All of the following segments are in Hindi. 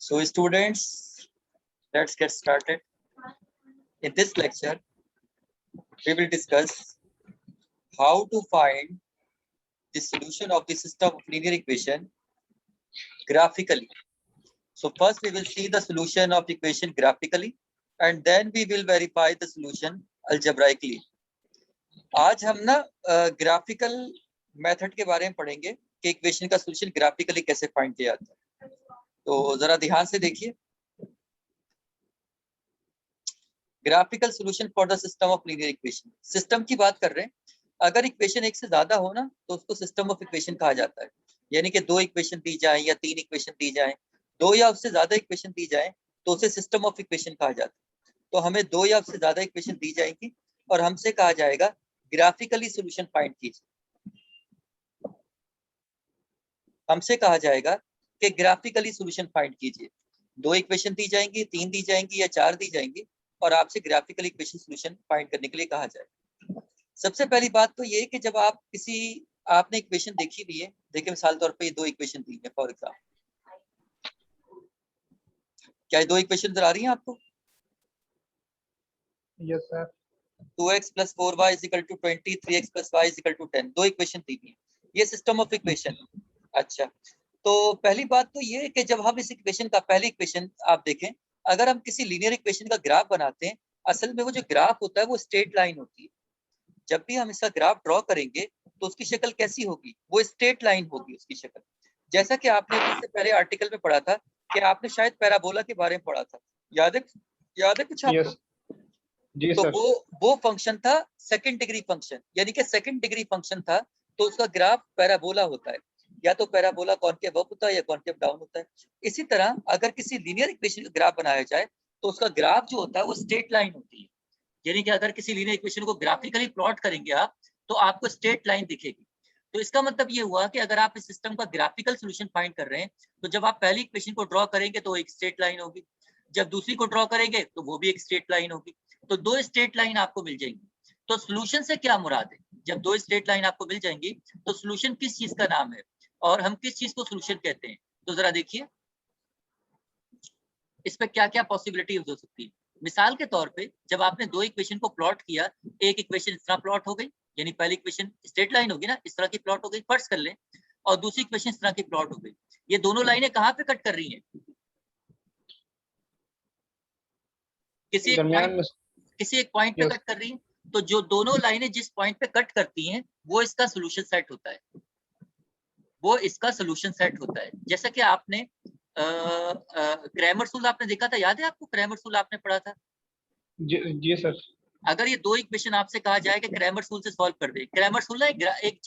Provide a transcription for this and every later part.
So students, let's get started. In this lecture, we will discuss how to find the solution of the system of linear equation graphically. So first we will see the solution of equation graphically and then we will verify the solution algebraically. आज हम ना ग्राफिकल मेथड के बारे में पढ़ेंगे कि इक्वेशन का सॉल्यूशन ग्राफिकली कैसे फाइंड किया जाता है। तो जरा ध्यान से देखिए, graphical solution for the system of linear equation. System की बात कर रहे हैं, अगर इक्वेशन एक से ज्यादा हो ना तो उसको सिस्टम ऑफ इक्वेशन कहा जाता है। यानी कि दो इक्वेशन दी जाए या तीन इक्वेशन दी जाए, दो या उससे ज्यादा इक्वेशन दी जाए तो उसे सिस्टम ऑफ इक्वेशन कहा जाता है। तो हमें दो या उससे ज्यादा इक्वेशन दी जाएंगी और हमसे कहा जाएगा ग्राफिकली सॉल्यूशन फाइंड कीजिए। हमसे कहा जाएगा कि ग्राफिकली सॉल्यूशन फाइंड कीजिए। दो इक्वेशन दी जाएंगी, तीन दी जाएंगी या चार दी जाएंगी और आपसे ग्राफिकल इक्वेशन सॉल्यूशन फाइंड करने के लिए कहा जाएगा। सबसे पहली बात तो ये कि जब आप आपने इक्वेशन देखी हुई है, देखिए मिसाल तौर पे ये दो इक्वेशन दी है फॉर एग्जाम्पल, क्या ये दो इक्वेशन नजर आ रही हैं आपको? Yes sir. 2x + 4y = 20, 3x + y = 10, दो इक्वेशन दी हुई है, ये सिस्टम ऑफ इक्वेशन। अच्छा, तो पहली बात तो ये है कि जब हम इस इक्वेशन का पहली इक्वेशन आप देखें, अगर हम किसी लीनियर इक्वेशन का ग्राफ बनाते हैं, असल में वो जो ग्राफ होता है वो स्ट्रेट लाइन होती है। जब भी हम इसका ग्राफ ड्रॉ करेंगे तो उसकी शक्ल कैसी होगी? वो स्ट्रेट लाइन होगी उसकी शक्ल। जैसा कि आपने इससे पहले आर्टिकल में पढ़ा था कि आपने शायद पैराबोला के बारे में पढ़ा था, याद है कुछ आपको? जी तो सर। वो फंक्शन था सेकंड डिग्री फंक्शन, यानी कि सेकंड डिग्री फंक्शन था, तो उसका ग्राफ पैराबोला होता है। या तो पैराबोला कॉनकेव अप होता है या कॉनकेव डाउन होता है। इसी तरह अगर किसी लीनियर इक्वेशन का ग्राफ बनाया जाए तो उसका ग्राफ जो होता है वो स्ट्रेट लाइन होती है। यानी कि अगर किसी लीनियर इक्वेशन को ग्राफिकली प्लॉट करेंगे आप तो आपको स्ट्रेट लाइन दिखेगी। तो इसका मतलब ये हुआ कि अगर आप इस सिस्टम का ग्राफिकल सॉल्यूशन फाइंड कर रहे हैं तो जब आप पहली इक्वेशन को ड्रॉ करेंगे तो एक स्ट्रेट लाइन होगी, जब दूसरी को ड्रॉ करेंगे तो वो भी एक स्ट्रेट लाइन होगी। तो दो स्ट्रेट लाइन आपको मिल जाएंगी। तो सॉल्यूशन से क्या मुराद है? जब दो स्ट्रेट लाइन आपको मिल जाएंगी तो सॉल्यूशन किस चीज का नाम है और हम किस चीज को सॉल्यूशन कहते हैं? तो जरा देखिए इस पे क्या क्या पॉसिबिलिटीज हो सकती है। मिसाल के तौर पे जब आपने दो इक्वेशन को प्लॉट किया, एक इक्वेशन इस तरह प्लॉट हो गई, यानी पहली इक्वेशन स्ट्रेट लाइन होगी ना, इस तरह की प्लॉट हो गई, फर्ज कर लें, और दूसरी इक्वेशन इस तरह की प्लॉट हो गई। ये दोनों लाइनें कहाँ पे कट कर रही हैं? किसी एक पॉइंट पे कट कर रही हैं। तो जो दोनों लाइनें जिस पॉइंट पे कट करती हैं वो इसका सॉल्यूशन सेट होता है, वो इसका सॉल्यूशन सेट होता है। जैसा कि आपने क्रैमर्स रूल आपने देखा था, याद है आपको? क्रैमर्स रूल आपने पढ़ा था। जी सर। अगर ये दो इक्वेशन आपसे कहा जाए कि क्रैमर्स रूल से सॉल्व कर दे, क्रैमर्स रूल एक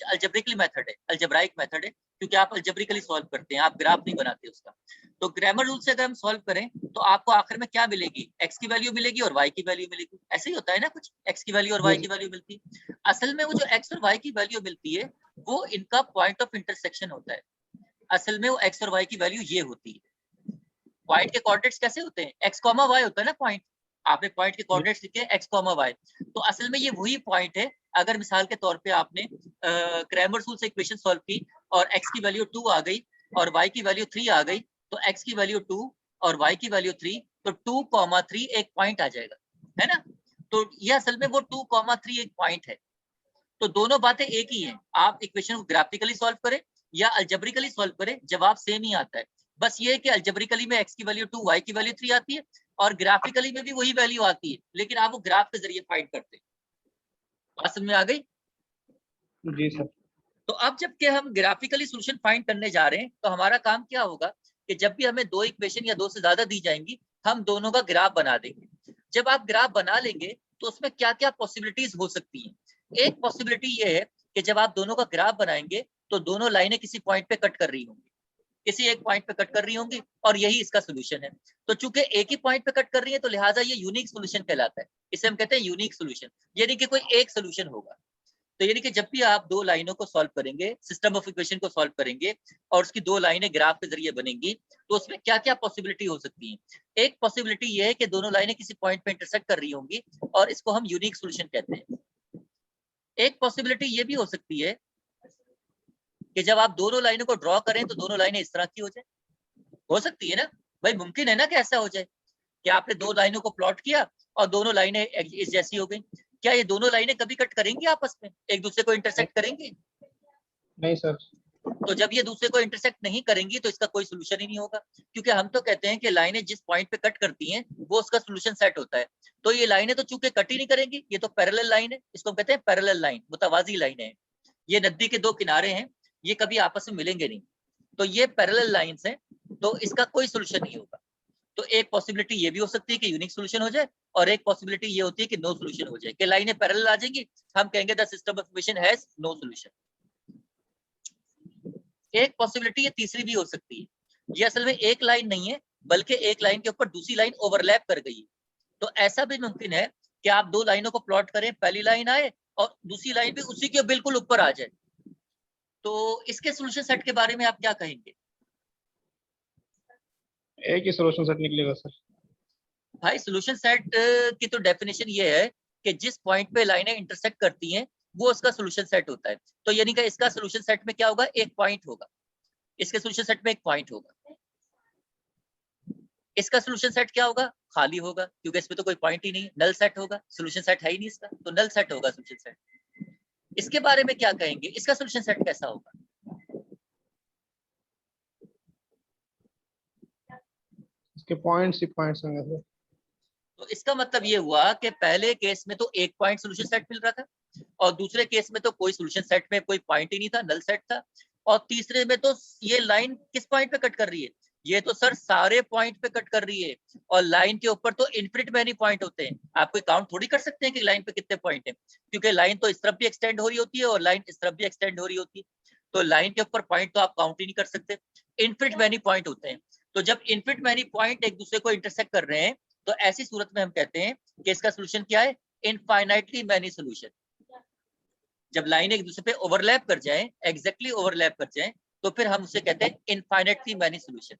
अलजेब्रिकल मेथड है, अलजेब्राइक मेथड है, क्योंकि आप अलजेब्रिकली सॉल्व करते हैं, आप ग्राफ नहीं बनाते उसका। तो क्रैमर रूल से अगर हम सॉल्व करें तो आपको आखिर में क्या मिलेगी? एक्स की वैल्यू मिलेगी और वाई की वैल्यू मिलेगी। ऐसे ही होता है ना, कुछ एक्स की वैल्यू और वाई की वैल्यू मिलती है। असल में वो जो एक्स और वाई की वैल्यू मिलती है वो इनका पॉइंट ऑफ इंटरसेक्शन होता है। असल में वो एक्स और वाई की वैल्यू ये होती है। पॉइंट के कोऑर्डिनेट्स कैसे होते हैं? एक्स कॉमा वाई होता है ना पॉइंट। आपने पॉइंट के कोऑर्डिनेट्स लिखे एक्स कॉमा वाई, तो असल में ये वही पॉइंट है। अगर मिसाल के तौर पे आपने क्रैमर्स रूल से इक्वेशन सॉल्व की और एक्स की वैल्यू 2 आ गई और वाई की वैल्यू 3 आ गई, तो एक्स की वैल्यू 2 और वाई की वैल्यू 3, तो 2,3 एक पॉइंट आ जाएगा, है ना? तो ये असल में वो 2,3 एक पॉइंट है। तो दोनों बातें एक ही हैं। आप इक्वेशन को ग्राफिकली सॉल्व करें या अलजेब्रिकली सॉल्व करें, जवाब सेम ही आता है। बस ये है कि अलजेब्रिकली में एक्स की वैल्यू 2, वाई की वैल्यू 3 आती है और ग्राफिकली में भी वही वैल्यू आती है, लेकिन आप वो ग्राफ के जरिए फाइंड करते हैं। बात समझ में आ गई? जी सर। तो अब जबकि हम ग्राफिकली सॉल्यूशन फाइंड करने जा रहे हैं तो हमारा काम क्या होगा कि जब भी हमें दो इक्वेशन या दो से ज्यादा दी जाएंगी, हम दोनों का ग्राफ बना देंगे। जब आप ग्राफ बना लेंगे तो उसमें क्या क्या पॉसिबिलिटीज हो सकती हैं? एक पॉसिबिलिटी ये है कि जब आप दोनों का ग्राफ बनाएंगे तो दोनों लाइनें किसी पॉइंट पे कट कर रही होंगी, किसी एक पॉइंट पे कट कर रही होंगी और यही इसका सोल्यूशन है। तो चूंकि एक ही पॉइंट पे कट कर रही है तो लिहाजा ये यूनिक सोल्यूशन कहलाता है। इसे हम कहते हैं यूनिक सोल्यूशन, यानी कि कोई एक सोल्यूशन होगा। तो यानी कि जब भी आप दो लाइनों को सॉल्व करेंगे, सिस्टम ऑफ इक्वेशन को सॉल्व करेंगे और उसकी दो लाइनें ग्राफ के जरिए बनेंगी, तो उसमें क्या क्या पॉसिबिलिटी हो सकती है? एक पॉसिबिलिटी ये है कि दोनों लाइनें किसी पॉइंट पे इंटरसेक्ट कर रही होंगी और इसको हम यूनिक सोल्यूशन कहते हैं। एक पॉसिबिलिटी ये भी हो सकती है कि जब आप दोनों लाइनों को ड्रॉ करें तो दोनों लाइनें इस तरह की हो जाए, हो सकती है ना? भाई मुमकिन है ना कि ऐसा हो जाए कि आपने दो लाइनों को प्लॉट किया और दोनों लाइनें इस जैसी हो गई। क्या ये दोनों लाइनें कभी कट करेंगी आपस में, एक दूसरे को इंटरसेक्ट करेंगी? नहीं सर। तो जब ये दूसरे को इंटरसेक्ट नहीं करेंगी तो इसका कोई सोल्यूशन ही नहीं होगा, क्योंकि हम तो कहते हैं कि लाइनें जिस पॉइंट पे कट करती हैं वो उसका सोल्यूशन सेट होता है। तो ये लाइनें तो चूंकि कट ही नहीं करेंगी, ये तो पैरेलल लाइन है, इसको हम कहते हैं पैरेलल लाइन, मुतवाजी लाइनें हैं। ये नदी के दो किनारे हैं, ये कभी आपस में मिलेंगे नहीं, तो ये पैरेलल लाइन्स हैं, तो इसका कोई सोल्यूशन नहीं होगा। तो एक पॉसिबिलिटी ये भी हो सकती है कि यूनिक सोल्यूशन हो जाए, और एक पॉसिबिलिटी ये होती है कि नो सोल्यूशन हो जाए, कि लाइनें पैरेलल आ जाएंगी, हम कहेंगे the system of equation has no solution. एक पॉसिबिलिटी ये तीसरी भी हो सकती है, ये असल में एक लाइन नहीं है बल्कि एक लाइन के ऊपर दूसरी लाइन ओवरलैप कर गई है। तो ऐसा भी मुमकिन है कि आप दो लाइनों को प्लॉट करें, पहली लाइन आए और दूसरी लाइन भी उसी के बिल्कुल ऊपर आ जाए। तो इसके सोल्यूशन सेट के बारे में आप क्या कहेंगे? एक ही सोल्यूशन सेट निकलेगा सर। भाई सोल्यूशन सेट की तो डेफिनेशन ये है कि जिस पॉइंट पे लाइनें इंटरसेक्ट करती हैं वो उसका सोल्यूशन सेट होता है। तो यानी कि इसका सोल्यूशन सेट में क्या होगा, एक पॉइंट होगा, इसके सोल्यूशन सेट में एक पॉइंट होगा। इसका सोल्यूशन सेट क्या होगा, खाली होगा, क्योंकि इसमें तो कोई पॉइंट ही नहीं, नल सेट होगा, सोल्यूशन सेट है ही नहीं इसका, तो नल सेट होगा सोल्यूशन सेट। इसके बारे में क्या कहेंगे, इसका सोल्यूशन सेट कैसा होगा? इसके पॉइंट्स ही पॉइंट्स होंगे सर। तो इसका मतलब ये हुआ कि पहले केस में तो एक पॉइंट सोल्यूशन सेट मिल रहा था, और दूसरे केस में तो कोई सोल्यूशन सेट में कोई पॉइंट ही नहीं था, नल सेट था, और तीसरे में तो ये लाइन किस पॉइंट पे कट कर रही है, ये तो सर सारे पॉइंट पे कट कर रही है, और लाइन के ऊपर तो इनफिनिट मैनी पॉइंट होते हैं। आप कोई काउंट थोड़ी कर सकते हैं कि लाइन पे कितने पॉइंट हैं, क्योंकि लाइन तो इस तरफ भी एक्सटेंड हो रही होती है और लाइन इस तरफ भी एक्सटेंड हो रही होती है, तो लाइन के ऊपर पॉइंट तो आप काउंट ही नहीं कर सकते, इनफिनिट मैनी पॉइंट होते हैं। तो जब इनफिनिट मैनी पॉइंट एक दूसरे को इंटरसेक्ट कर रहे हैं तो ऐसी सूरत में हम कहते हैं कि इसका सोल्यूशन क्या है, इनफाइनाइटली मैनी सोल्यूशन। जब लाइन एक दूसरे पे ओवरलैप कर जाए, एग्जैक्टली ओवरलैप कर जाए, तो फिर हम उसे कहते हैं इनफाइनाइटली मैनी सोल्यूशन।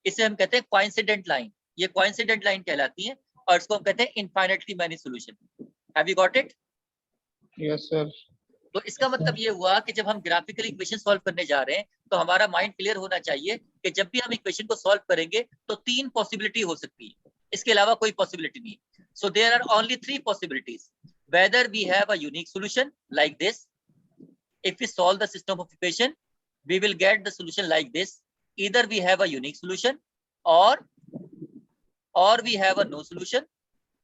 इसे हम कहते हैं कोइंसिडेंट लाइन, ये कोइंसिडेंट लाइन कहलाती है, और इसको हम कहते हैं infinitely many solution. Have you got it? Yes sir. तो इसका मतलब ये हुआ कि जब हम ग्राफिकली इक्वेशन सॉल्व करने जा रहे हैं तो हमारा माइंड क्लियर होना चाहिए कि जब भी हम इक्वेशन को सॉल्व करेंगे तो तीन पॉसिबिलिटी हो सकती है, इसके अलावा कोई पॉसिबिलिटी नहीं। So there are only three possibilities, whether we have a unique solution like this, if we solve the system of equation we will get the solution like this, either we have a unique solution or we have a no solution,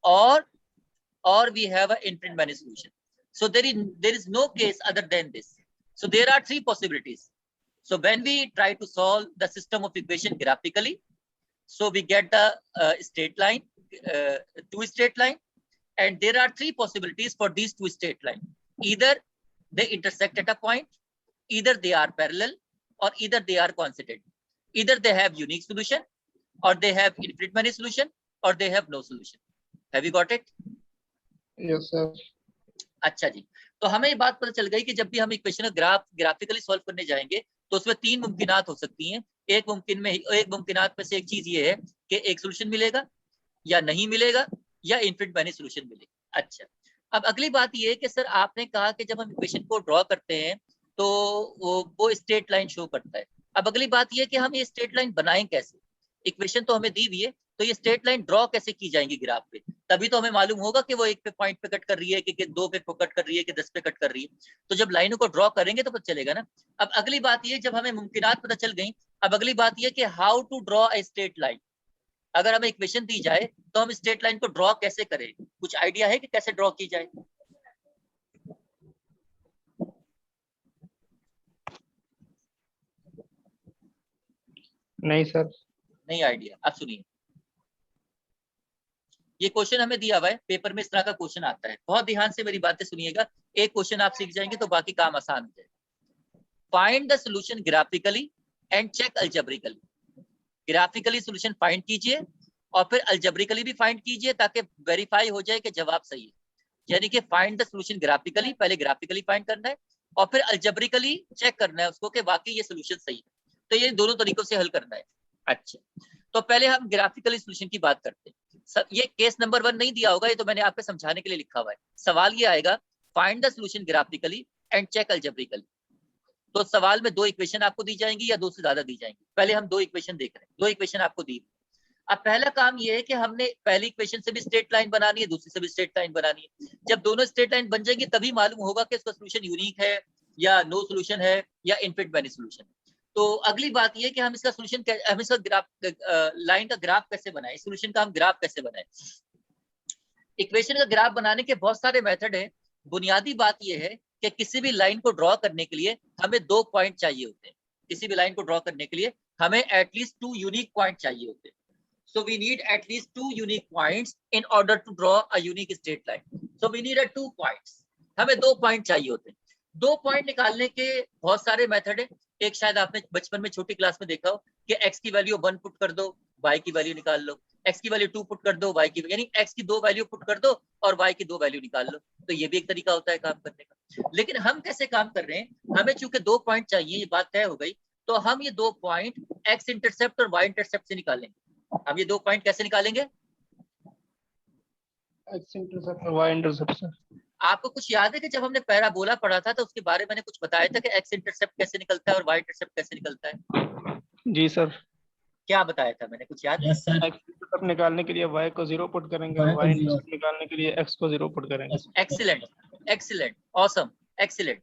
or we have an infinite many solution. So there is no case other than this. So there are three possibilities. So when we try to solve the system of equation graphically, so we get the straight line, two straight line, and there are three possibilities for these two straight line. Either they intersect at a point, either they are parallel, or either they are coincident. Either they have unique solution, or they have infinite many solution, or they have no solution. Have you got it? Yes sir. अच्छा जी, तो हमें ये बात पता चल गई कि जब भी हम इक्वेशन ग्राफिकली सॉल्व करने जाएंगे तो उसमें तीन मुमकिनात हो सकती हैं। एक मुमकिनात में से एक चीज ये है कि एक सोल्यूशन मिलेगा या नहीं मिलेगा, या इनफिनिट मैनी सोल्यूशन मिलेगा। अच्छा, अब अगली बात ये है कि सर आपने कहा कि जब हम इक्वेशन को ड्रॉ करते हैं तो वो स्ट्रेट लाइन शो करता है। अब अगली बात ये कि हम ये स्ट्रेट लाइन बनाएं कैसे, इक्वेशन तो हमें दी हुई है, तो ये स्ट्रेट लाइन ड्रॉ कैसे की जाएंगी ग्राफ पे, तभी तो हमें मालूम होगा कि वो एक पे पॉइंट पे कट कर रही है कि दो पे कट कर रही है कि 10 पे कट कर रही है। तो जब लाइनों को ड्रॉ करेंगे तो पता चलेगा ना। अब अगली बात ये, जब हमें मुमकिनात पता चल गई, अब अगली बात ये कि how to draw a straight line. अगर हमें इक्वेशन दी जाए तो हम स्ट्रेट लाइन को ड्रॉ कैसे करें, कुछ आइडिया है कि कैसे ड्रॉ की जाए? नहीं सर। नहीं आइडिया? अब सुनिए, ये क्वेश्चन हमें दिया हुआ है पेपर में, इस तरह का क्वेश्चन आता है, बहुत ध्यान से मेरी बातें सुनिएगा, एक क्वेश्चन आप सीख जाएंगे तो बाकी काम आसान हो जाएगा। Find the solution graphically and check algebraically. Graphically solution find कीजिए और फिर अलजेब्रिकली भी फाइंड कीजिए ताकि वेरीफाई हो जाए कि जवाब सही है। यानी कि फाइंड द सॉल्यूशन ग्राफिकली, पहले ग्राफिकली फाइंड करना है और फिर अलजेब्रिकली चेक करना है उसको कि वाकई ये सॉल्यूशन सही है। तो ये दोनों तरीकों से हल करना है। अच्छा, तो पहले हम ग्राफिकली सॉल्यूशन की बात करते हैं। ये केस नंबर 1 नहीं दिया होगा, ये तो मैंने आपको समझाने के लिए लिखा हुआ है। सवाल ये आएगा, find the solution graphically and check algebraically. तो सवाल में दो इक्वेशन आपको दी जाएंगी या दो से ज्यादा दी जाएंगी। पहले हम दो इक्वेशन देख रहे हैं, दो इक्वेशन आपको दी, अब पहला काम ये है कि हमने पहली इक्वेशन से भी स्ट्रेट लाइन बनानी है, दूसरी से भी स्ट्रेट लाइन बनानी है। जब दोनों स्ट्रेट लाइन बन जाएंगी तभी मालूम होगा कि इसका सोल्यूशन यूनिक है या नो सोल्यूशन है या इनफिनिट मैनी सोल्यूशन है। तो अगली बात ये कि हम इसका सोल्यूशन, हम इसका ग्राफ, लाइन का ग्राफ कैसे बनाए, सोल्यूशन का हम ग्राफ कैसे बनाए। इक्वेशन का ग्राफ बनाने के बहुत सारे मेथड हैं। बुनियादी बात यह है कि किसी भी लाइन को ड्रॉ करने के लिए हमें 2 पॉइंट चाहिए होते हैं। किसी भी लाइन को ड्रॉ करने के लिए हमें एटलीस्ट 2 यूनिक पॉइंट चाहिए होते हैं। So we need at least 2 unique points in order to draw a unique straight line. So we need 2 points. हमें 2 पॉइंट चाहिए होते हैं। 2 पॉइंट निकालने के बहुत सारे मेथड हैं। एक शायद आपने बचपन में छोटी क्लास में देखा हो कि x की वैल्यू 1 पुट कर दो, y की वैल्यू निकाल लो, x की वैल्यू 2 पुट कर दो, y की, यानी x की 2 वैल्यू पुट कर दो और y की 2 वैल्यू निकाल लो। तो ये भी एक तरीका होता है काम करने का। लेकिन हम कैसे काम कर रहे हैं, हमें चूंकि 2 पॉइंट चाहिए, ये बात तय हो गई, तो हम ये 2 पॉइंट x इंटरसेप्ट और y इंटरसेप्ट से निकालेंगे। हम ये 2 पॉइंट कैसे निकालेंगे? x इंटरसेप्ट और y इंटरसेप्ट। आपको कुछ याद है कि जब हमने पैराबोला पढ़ा था तो उसके बारे में मैंने कुछ बताया था कि x इंटरसेप्ट कैसे निकलता है और y इंटरसेप्ट कैसे निकलता है? जी सर। क्या बताया था मैंने, कुछ याद है? x इंटरसेप्ट निकालने के लिए y को 0 पुट करेंगे और y इंटरसेप्ट निकालने के लिए x को 0 पुट करेंगे। एक्सीलेंट, एक्सीलेंट, ऑसम, एक्सीलेंट,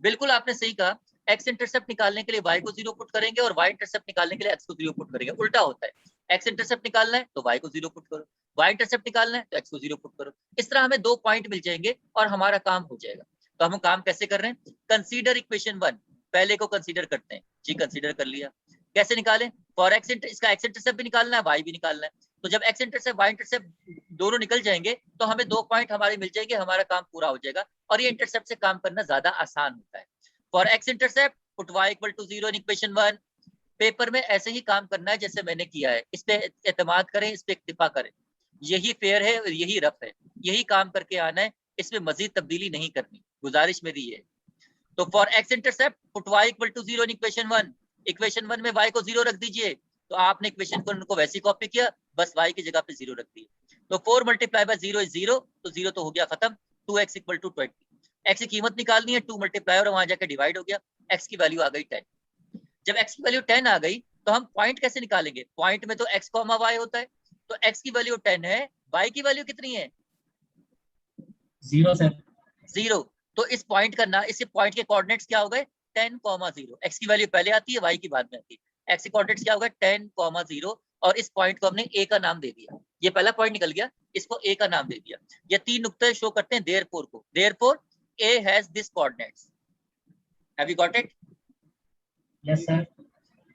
बिल्कुल आपने सही कहा। x इंटरसेप्ट निकालने के लिए y को 0 पुट करेंगे और y इंटरसेप्ट निकालने के लिए x को 0 पुट करेंगे। उल्टा होता है, x इंटरसेप्ट निकालना है तो y को 0 पुट करो, y इंटरसेप्ट निकालना है तो x को 0 पुट करो। इस तरह हमें 2 पॉइंट मिल जाएंगे और हमारा काम हो जाएगा। तो हम काम कैसे कर रहे हैं? कंसीडर इक्वेशन 1, पहले को कंसीडर करते हैं जी। कंसीडर कर लिया, कैसे निकालें? फॉर x, इसका x इंटरसेप्ट भी निकालना है, y भी निकालना है। तो जब x इंटरसेप्ट y इंटरसेप्ट दोनों निकल जाएंगे तो हमें 2 पॉइंट हमारे मिल जाएंगे, हमारा काम पूरा हो जाएगा। और ये इंटरसेप्ट से काम करना ज्यादा आसान होता है। For x intercept put y equal to 0 in equation 1। Paper में ऐसे ही काम करना है जैसे मैंने किया है, इस पे एतमाद करें, इस पे इक्तिफा करें। यही फेयर है और यही रफ है, यही काम करके आना है, इसमें मजीद तब्दीली नहीं करनी, गुजारिश मेरी ये। तो for x intercept put y equal to 0 in equation 1। Equation 1 में y को 0 रख दीजिए। तो आपने इक्वेशन को वैसे कॉपी किया, बस y की जगह पे 0 रख दिया। तो 4 मल्टीप्लाई बाय 0 इज 0, तो 0 तो हो गया खत्म। 2x equal to 20। x की कीमत निकालनी है, 2 मल्टीप्लाई और वहां जाकर डिवाइड हो गया, x की वैल्यू आ गई 10। जब x की वैल्यू 10 आ गई तो हम पॉइंट कैसे निकालेंगे? पॉइंट में तो x, y होता है। तो x की वैल्यू 10 है, y की वैल्यू कितनी है? 0 सर। 0। तो इस पॉइंट का ना, इस पॉइंट के कोऑर्डिनेट्स क्या हो गए? 10, 0। x की वैल्यू पहले आती है, y की बाद में आती है। x के कोऑर्डिनेट्स क्या हो गए? 10, 0। और इस पॉइंट को हमने a का नाम दे दिया। ये पहला पॉइंट निकल गया, इसको a का नाम दे दिया। ये 3 नुक्ते शो करते हैं देयरफॉर को। Therefore a has this coordinates. Have you got it? Yes sir.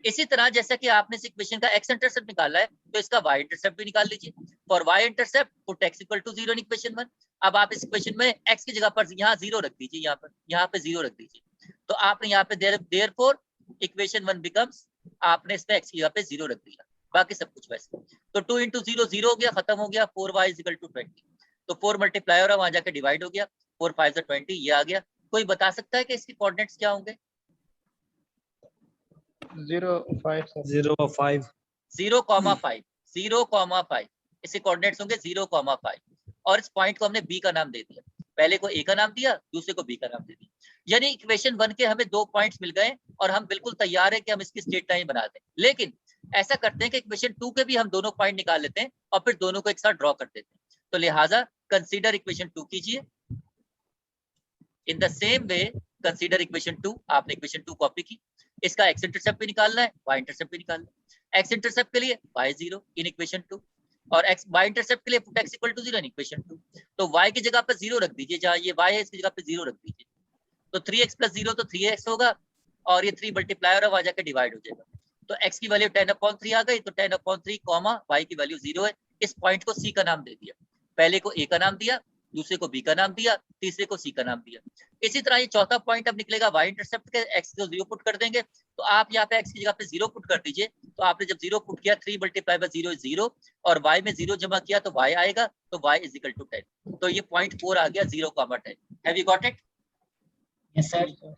इसी तरह जैसा कि आपने इस इक्वेशन का x इंटरसेप्ट निकाला है तो इसका y इंटरसेप्ट भी निकाल लीजिए। For y intercept put x equal to 0 in equation 1। अब आप इस इक्वेशन में x की जगह पर यहाँ 0 रख दीजिए, यहाँ पे 0 रख दीजिए। तो आपने यहाँ पे देयरफॉर इक्वेशन 1 बिकम्स, आपने इसमें x की जगह पे 0 रख दिया, बाकी सब कुछ वैसे। तो 2 इंटू 0 0 हो गया, खत्म हो गया। 4y is equal to 20। तो 4 मल्टीप्लाई और वहां जाकर डिवाइड हो गया, 4 5 20, ये आ गया। कोई बता सकता है कि इसके कोऑर्डिनेट्स क्या होंगे? 0, 5 सर। 0, 5। 0,5, 0,5 इसके कोऑर्डिनेट्स होंगे 0,5। और इस पॉइंट को हमने b का नाम दे दिया, पहले को a का नाम दिया, दूसरे को b का नाम दे दिया। यानी इक्वेशन 1 के हमें 2 पॉइंट्स मिल गए और हम बिल्कुल तैयार है कि हम इसकी स्ट्रेट लाइन बना दें। लेकिन ऐसा करते हैं कि इक्वेशन 2 के भी हम दोनों पॉइंट निकाल लेते हैं और फिर दोनों को एक साथ ड्रॉ कर देते हैं। तो लिहाजा कंसीडर इक्वेशन 2 कीजिए। In the same way consider equation 2, आपने इक्वेशन 2 कॉपी की, इसका x इंटरसेप्ट भी निकालना है, y इंटरसेप्ट भी निकालना है। x इंटरसेप्ट के लिए y 0 इन इक्वेशन 2 और y इंटरसेप्ट के लिए put x equal to 0 in equation 2। तो y की जगह पर 0 रख दीजिए, जहां ये y है इसकी जगह पे 0 रख दीजिए। तो 3x प्लस 0 तो 3x होगा और ये 3 मल्टीप्लाई और वहां जाकर डिवाइड हो जाएगा। तो x की वैल्यू 10/3 आ गई, तो 10/3 कॉमा y की वैल्यू 0 है। इस पॉइंट को c का नाम दे दिया, पहले को a का नाम दिया, दूसरे को b का नाम दिया, तीसरे को c का नाम दिया। इसी तरह ये चौथा पॉइंट अब निकलेगा y इंटरसेप्ट के, x को 0 पुट कर देंगे। तो आप यहाँ पे x की जगह पे 0 पुट कर दीजिए। तो आपने जब 0 पुट किया, 3 मल्टीप्लाई बाय 0 इज 0 और y में 0 जमा किया तो y आएगा, तो y इज इक्वल टू 10। तो ये पॉइंट 4 आ गया, 0,10। Have you got it? Yes sir.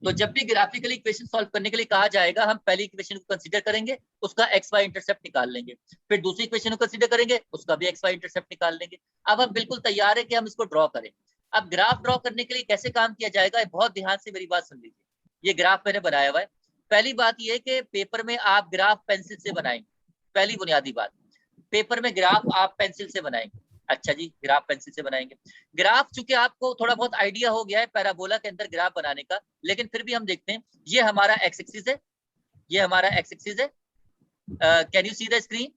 तो जब भी ग्राफिकली इक्वेशन सॉल्व करने के लिए कहा जाएगा, हम पहली इक्वेशन को कंसीडर करेंगे, उसका एक्स वाई इंटरसेप्ट निकाल लेंगे, फिर दूसरी इक्वेशन को कंसीडर करेंगे, उसका भी एक्स वाई इंटरसेप्ट निकाल लेंगे। अब हम बिल्कुल तैयार है कि हम इसको ड्रॉ करें। अब ग्राफ ड्रॉ करने के लिए कैसे काम किया जाएगा, बहुत ध्यान से मेरी बात सुन लीजिए। ये ग्राफ मैंने बनाया हुआ है। पहली बात ये है कि पेपर में आप ग्राफ पेंसिल से बनाएंगे, पहली बुनियादी बात। पेपर में ग्राफ आप पेंसिल से बनाएंगे। अच्छा जी, ग्राफ पेंसिल से बनाएंगे। ग्राफ चूंकि आपको थोड़ा बहुत आइडिया हो गया है पैराबोला के अंदर ग्राफ बनाने का, लेकिन फिर भी हम देखते हैं। ये हमारा एक्स एक्सिस है, ये हमारा एक्स एक्सिस है। Can you see the screen?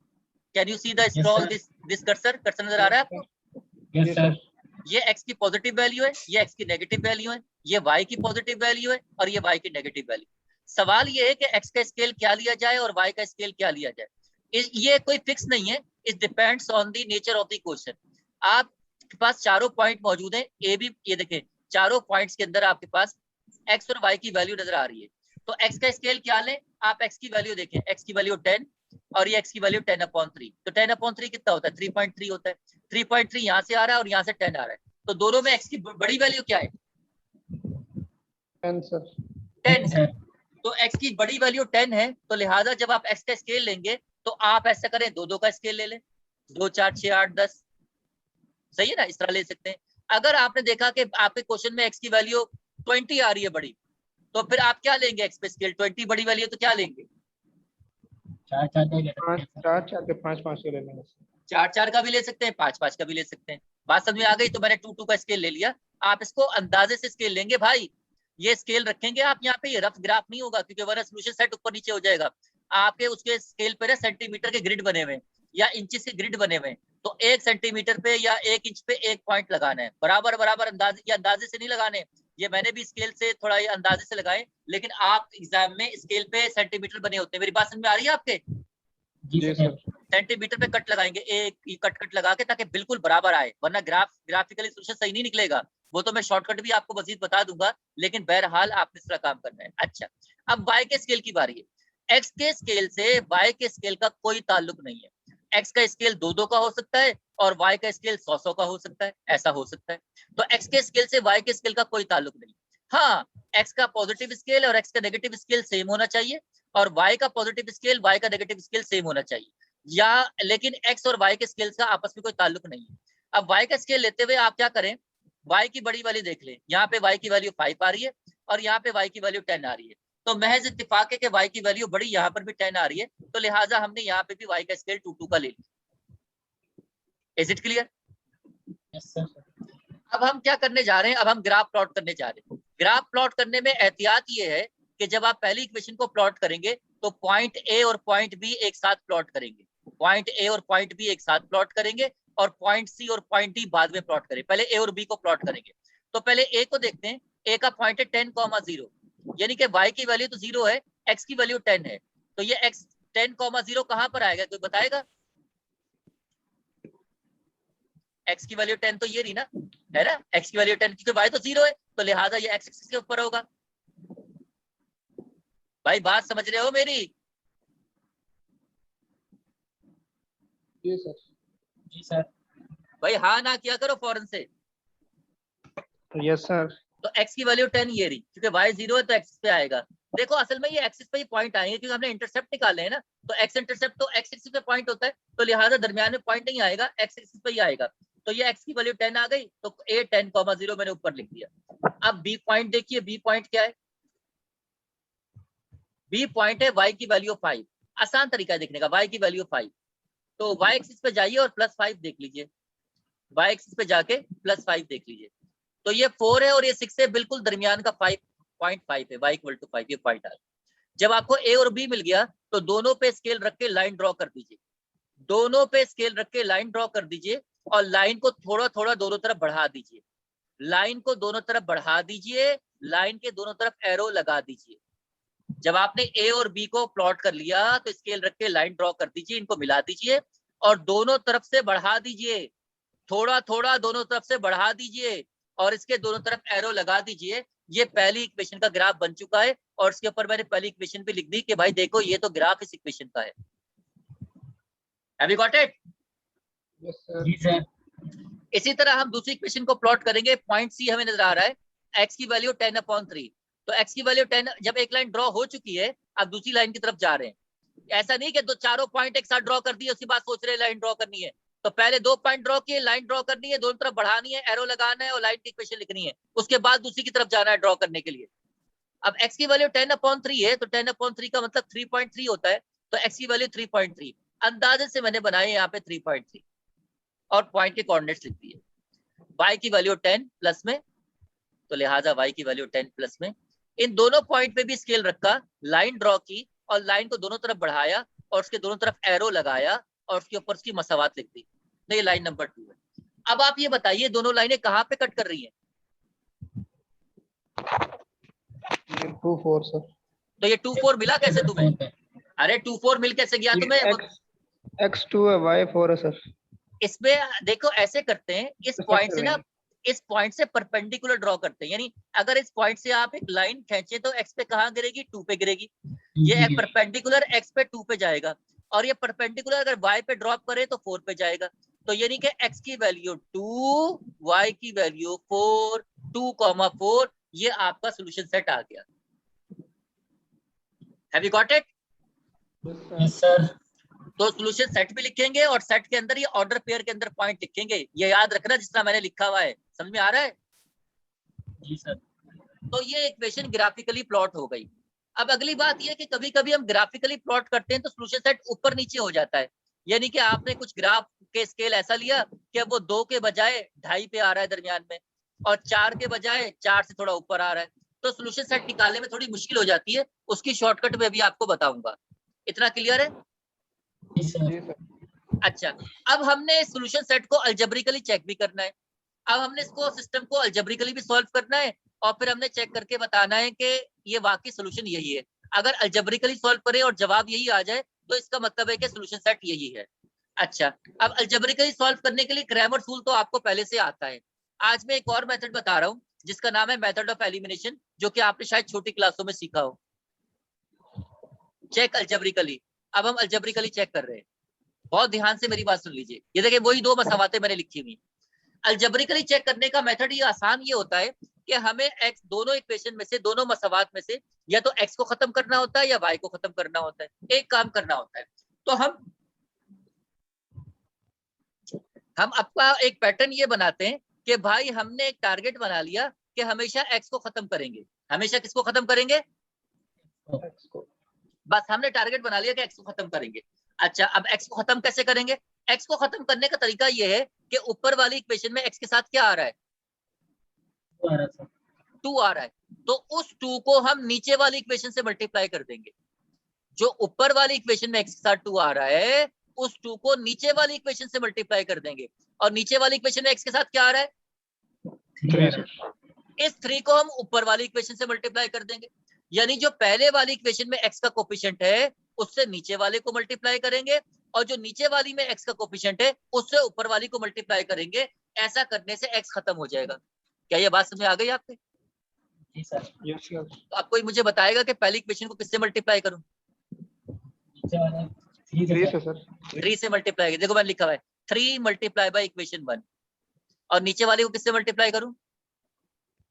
Can you see the scroll this cursor? Cursor नजर आ रहा है आपको? Yes sir. ये x की पॉजिटिव वैल्यू है, ये x की नेगेटिव वैल्यू है, ये y की पॉजिटिव वैल्यू है और ये y की नेगेटिव वैल्यू। सवाल ये है कि x का स्केल क्या लिया जाए और y का स्केल क्या लिया जाए। ये कोई फिक्स नहीं है, it depends on the nature of the question. आपके पास चारों पॉइंट मौजूद हैं, ए बी, ये देखें चारों पॉइंट्स के अंदर आपके पास x और y की वैल्यू नजर आ रही है। तो x का स्केल क्या लें? आप x की वैल्यू देखें, x की वैल्यू 10 और ये x की वैल्यू 10/3। तो 10/3 कितना होता है? 3.3 होता है। 3.3 यहाँ से आ रहा है और यहाँ से 10 आ रहा है, तो दोनों में x की बड़ी वैल्यू क्या है? 10 सर। 10 है। तो x की बड़ी वैल्यू 10 है, तो लिहाजा जब आप x का स्केल लेंगे तो आप ऐसा करें, दो का स्केल ले लें, 2 4 6 8 10, सही है ना? इस तरह ले सकते हैं। अगर आपने देखा कि आपके क्वेश्चन में x की वैल्यू 20 आ रही है बड़ी, तो फिर आप क्या लेंगे? x पे स्केल 20 बड़ी वैल्यू तो क्या लेंगे? 4 4 के 5 5 के ले लेंगे। 4 4 का भी ले सकते हैं, 5 5 का भी ले सकते हैं। बात समझ में आ गई? तो मैंने 2 2 का स्केल ले लिया। आप इसको अंदाजे से स्केल लेंगे भाई, ये स्केल रखेंगे आप यहाँ पे, ये रफ ग्राफ नहीं होगा क्योंकि वरना सोल्यूशन सेट ऊपर नीचे हो जाएगा। आपके उसके स्केल पे सेंटीमीटर के ग्रिड बने हुए या इंचेस के ग्रिड बने हुए, तो 1 सेंटीमीटर पे या 1 इंच पे 1 पॉइंट लगाना है, बराबर बराबर अंदाजे, या अंदाजे से नहीं लगाने। ये मैंने भी स्केल से थोड़ा ये अंदाजे से लगाए, लेकिन आप एग्जाम में स्केल पे सेंटीमीटर बने होते हैं। मेरी बात समझ में आ रही है आपके? जी सर। सेंटीमीटर पे कट लगाएंगे, एक कट लगा के, ताकि बिल्कुल बराबर आए, वरना ग्राफिकली सोल्यूशन सही नहीं निकलेगा। वो तो मैं शॉर्टकट भी आपको मजीद बता दूंगा, लेकिन बहरहाल आपने इस तरह काम करना है। अच्छा, अब y के स्केल की बारी है। x के स्केल से y के स्केल का कोई ताल्लुक नहीं है। x का स्केल 2 का हो सकता है और y का स्केल 100 का हो सकता है, ऐसा हो सकता है। तो x के स्केल से y के स्केल का कोई ताल्लुक नहीं। हाँ, x का पॉजिटिव स्केल और x का नेगेटिव स्केल सेम होना चाहिए, और y का पॉजिटिव स्केल y का नेगेटिव स्केल सेम होना चाहिए, या लेकिन x और y के स्केल का आपस में कोई ताल्लुक नहीं है। अब y का स्केल लेते हुए आप क्या करें? y की बड़ी वैल्यू देख लें, यहाँ पे y की वैल्यू 5 आ रही है और यहाँ पे y की वैल्यू 10 आ रही है। तो महज इत्तेफाक है कि y की वैल्यू बड़ी, यहाँ पर भी 10 आ रही है, तो लिहाजा हमने यहाँ पे भी y का स्केल 2 2 का ले लिया। Is it clear? Yes sir. अब हम क्या करने जा रहे हैं? अब हम ग्राफ प्लॉट करने जा रहे हैं। ग्राफ प्लॉट करने में एहतियात ये है कि जब आप पहली इक्वेशन को प्लॉट करेंगे तो पॉइंट ए और पॉइंट बी एक साथ प्लॉट करेंगे, पॉइंट ए और पॉइंट बी एक साथ प्लॉट करेंगे, और पॉइंट सी और पॉइंट डी बाद में प्लॉट करें। पहले ए और बी को प्लॉट करेंगे। तो पहले ए को देखते हैं। ए का पॉइंट है 10,0, यानी कि y की वैल्यू तो 0 है, x की वैल्यू 10 है, तो ये x 10,0 कहां पर आएगा? कोई बताएगा? x की वैल्यू 10 तो ये रही ना, है ना? x की वैल्यू 10, क्योंकि y तो 0 है, तो लिहाजा ये x एक्सिस के ऊपर होगा। भाई बात समझ रहे हो मेरी? जी सर। जी सर। भाई हाँ ना किया करो फौरन से। Yes sir. तो x की वैल्यू 10 ये रही, क्योंकि y 0 है तो एक्सिस पे आएगा। देखो असल में ये एक्सिस पे ही पॉइंट आएंगे, क्योंकि हमने इंटरसेप्ट निकाले हैं ना, तो x इंटरसेप्ट तो x एक्सिस पे पॉइंट होता है, तो लिहाजा दरमियान में पॉइंट नहीं आएगा, x एक्सिस पे ही आएगा। तो ये x की वैल्यू 10 आ गई, तो a 10,0 मैंने ऊपर लिख दिया। अब b पॉइंट देखिए, b पॉइंट क्या है? b पॉइंट है y की वैल्यू 5। आसान तरीका है देखने का, y की वैल्यू 5, तो y एक्सिस पे जाइए और +5 देख लीजिए, y एक्सिस पे जाके +5 देख लीजिए। तो ये 4 है और ये 6 है, बिल्कुल दरमियान का 5.5 है, y = 5, ये पॉइंट आ गया। जब आपको a और b मिल गया तो दोनों पे स्केल रख के लाइन ड्रॉ कर दीजिए, दोनों पे स्केल रख के लाइन ड्रॉ कर दीजिए, और लाइन को थोड़ा थोड़ा दोनों तरफ बढ़ा दीजिए, लाइन को दोनों तरफ बढ़ा दीजिए, लाइन के दोनों तरफ एरो लगा दीजिए। जब आपने a और b को प्लॉट कर लिया तो स्केल रख के लाइन ड्रॉ कर दीजिए, इनको मिला दीजिए और दोनों तरफ से बढ़ा दीजिए, थोड़ा थोड़ा दोनों तरफ से बढ़ा दीजिए और इसके दोनों तरफ एरो लगा दीजिए। ये पहली इक्वेशन का ग्राफ बन चुका है, और इसके ऊपर मैंने पहली इक्वेशन भी लिख दी कि भाई देखो ये तो ग्राफ इस इक्वेशन का है। Have you got it? Yes sir. जी सर। इसी तरह हम दूसरी इक्वेशन को प्लॉट करेंगे। पॉइंट सी हमें नजर आ रहा है, x की वैल्यू 10/3, तो x की वैल्यू 10, जब एक लाइन ड्रॉ हो चुकी है अब दूसरी लाइन की तरफ जा रहे हैं। ऐसा नहीं कि दो चारों पॉइंट एक साथ ड्रॉ कर दिए उसके बाद सोच रहे लाइन ड्रॉ करनी है, तो पहले 2 पॉइंट ड्रॉ किए, लाइन ड्रॉ करनी है, दोनों तरफ बढ़ानी है, एरो लगाना है और लाइन की इक्वेशन लिखनी है, उसके बाद दूसरी की तरफ जाना है ड्रॉ करने के लिए। अब x की वैल्यू 10/3 है, तो 10/3 का मतलब 3.3 होता है, तो x की वैल्यू 3.3, अंदाजे से मैंने बनाए यहाँ पे 3.3 और पॉइंट के कोऑर्डिनेट्स लिख दिए। y की वैल्यू 10 प्लस में, तो लिहाजा y की वैल्यू 10 प्लस में। इन दोनों पॉइंट पे भी स्केल रखा, लाइन ड्रॉ की और लाइन को दोनों तरफ बढ़ाया और उसके दोनों तरफ एरो लगाया और उसके ऊपर उसकी मसावात लिख दी। तो ये लाइन नंबर 2 है। अब आप ये बताइए दोनों लाइनें कहाँ पे कट कर रही हैं? 2 4 सर। तो ये 2 4 मिला कैसे तुम्हें? अरे 2 4 मिल कैसे गया तुम्हें? x2 है, y 4 है सर। इसमें देखो ऐसे करते हैं, इस पॉइंट से ना, इस पॉइंट से परपेंडिकुलर ड्रॉ करते हैं। यानी अगर इस पॉइंट से आप एक लाइन खींचे तो x पे कहाँ गिरेगी? 2 पे गिरेगी। ये परपेंडिकुलर x पे 2 पे जाएगा और ये परपेंडिकुलर अगर y पे ड्रॉप करे तो 4 पे जाएगा। तो यानी कि x की वैल्यू 2, y की वैल्यू 4, 2,4, ये आपका सॉल्यूशन सेट आ गया। Have you got it? Yes sir. तो सॉल्यूशन सेट भी लिखेंगे और सेट के अंदर ये ऑर्डर पेयर के अंदर पॉइंट लिखेंगे। ये याद रखना जिस तरह मैंने लिखा हुआ है। समझ में आ रहा है? जी सर। तो ये इक्वेशन ग्राफिकली प्लॉट हो गई। अब अगली बात ये कि कभी कभी हम ग्राफिकली प्लॉट करते हैं तो सॉल्यूशन सेट ऊपर नीचे हो जाता है। यानी कि आपने कुछ ग्राफ के स्केल ऐसा लिया कि वो 2 के बजाय 2.5 पे आ रहा है दरमियान में और 4 के बजाय 4 से थोड़ा ऊपर आ रहा है, तो सॉल्यूशन सेट निकालने में थोड़ी मुश्किल हो जाती है। उसकी शॉर्टकट में भी आपको बताऊंगा। इतना क्लियर है? जी सर। अच्छा, अब हमने सॉल्यूशन सेट को अलजेब्रिकली चेक भी करना है। अब हमने इसको सिस्टम को अलजेब्रिकली भी सॉल्व करना है और फिर हमने चेक करके बताना है कि ये वाकई सॉल्यूशन यही है। अगर अलजेब्रिकली सॉल्व करें और जवाब यही आ जाए तो इसका मतलब है कि सॉल्यूशन सेट यही है। अच्छा, अब अलजेब्रिकली सॉल्व करने के लिए क्रैमर रूल तो आपको पहले से आता है। आज मैं एक और मेथड बता रहा हूँ जिसका नाम है मेथड ऑफ एलिमिनेशन, जो कि आपने शायद छोटी क्लासों में सीखा हो। Check algebraically. अब हम अलजेब्रिकली चेक कर रहे हैं। बहुत ध्यान से मेरी बात सुन लीजिए। ये देखिए वही 2 मसावातें मैंने लिखी हुई। अलजेब्रिकली चेक करने का मेथड ये आसान ये होता है कि हमें x दोनों इक्वेशन में से, दोनों मसावात में से या तो x को खत्म करना होता है या y को खत्म करना होता है। एक काम करना होता है। तो हम आपका एक पैटर्न ये बनाते हैं कि भाई हमने एक टारगेट बना लिया कि हमेशा x को खत्म करेंगे। हमेशा किसको खत्म करेंगे? बस हमने टारगेट बना लिया कि x को खत्म करेंगे। अच्छा, अब x को खत्म कैसे करेंगे? x को खत्म करने का तरीका ये है कि ऊपर वाली इक्वेशन में x के साथ क्या आ रहा है? 2 आ रहा है। तो उस 2 को हम नीचे वाली इक्वेशन से मल्टीप्लाई कर देंगे। जो ऊपर वाली इक्वेशन में x के साथ 2 आ रहा है, उस 2 को नीचे वाली इक्वेशन से मल्टीप्लाई कर देंगे। और नीचे वाली इक्वेशन में x के साथ क्या आ रहा है? 3। इस 3 को हम ऊपर वाली इक्वेशन से मल्टीप्लाई कर देंगे। यानी जो पहले वाली इक्वेशन में x का कोफिशिएंट है उससे नीचे वाले को मल्टीप्लाई करेंगे और जो नीचे वाली में x का कोफिशिएंट है उससे ऊपर वाली को मल्टीप्लाई करेंगे। ऐसा करने से x खत्म हो जाएगा। क्या ये बात समझ में आ गई आपके? जी सर। Yes sir. तो आप कोई मुझे बताएगा कि पहली इक्वेशन को किससे मल्टीप्लाई करूं? 3 से सर। 3 से मल्टीप्लाई। देखो मैंने लिखा हुआ है 3 मल्टीप्लाई बाय इक्वेशन 1। और नीचे वाले को किससे मल्टीप्लाई करूं?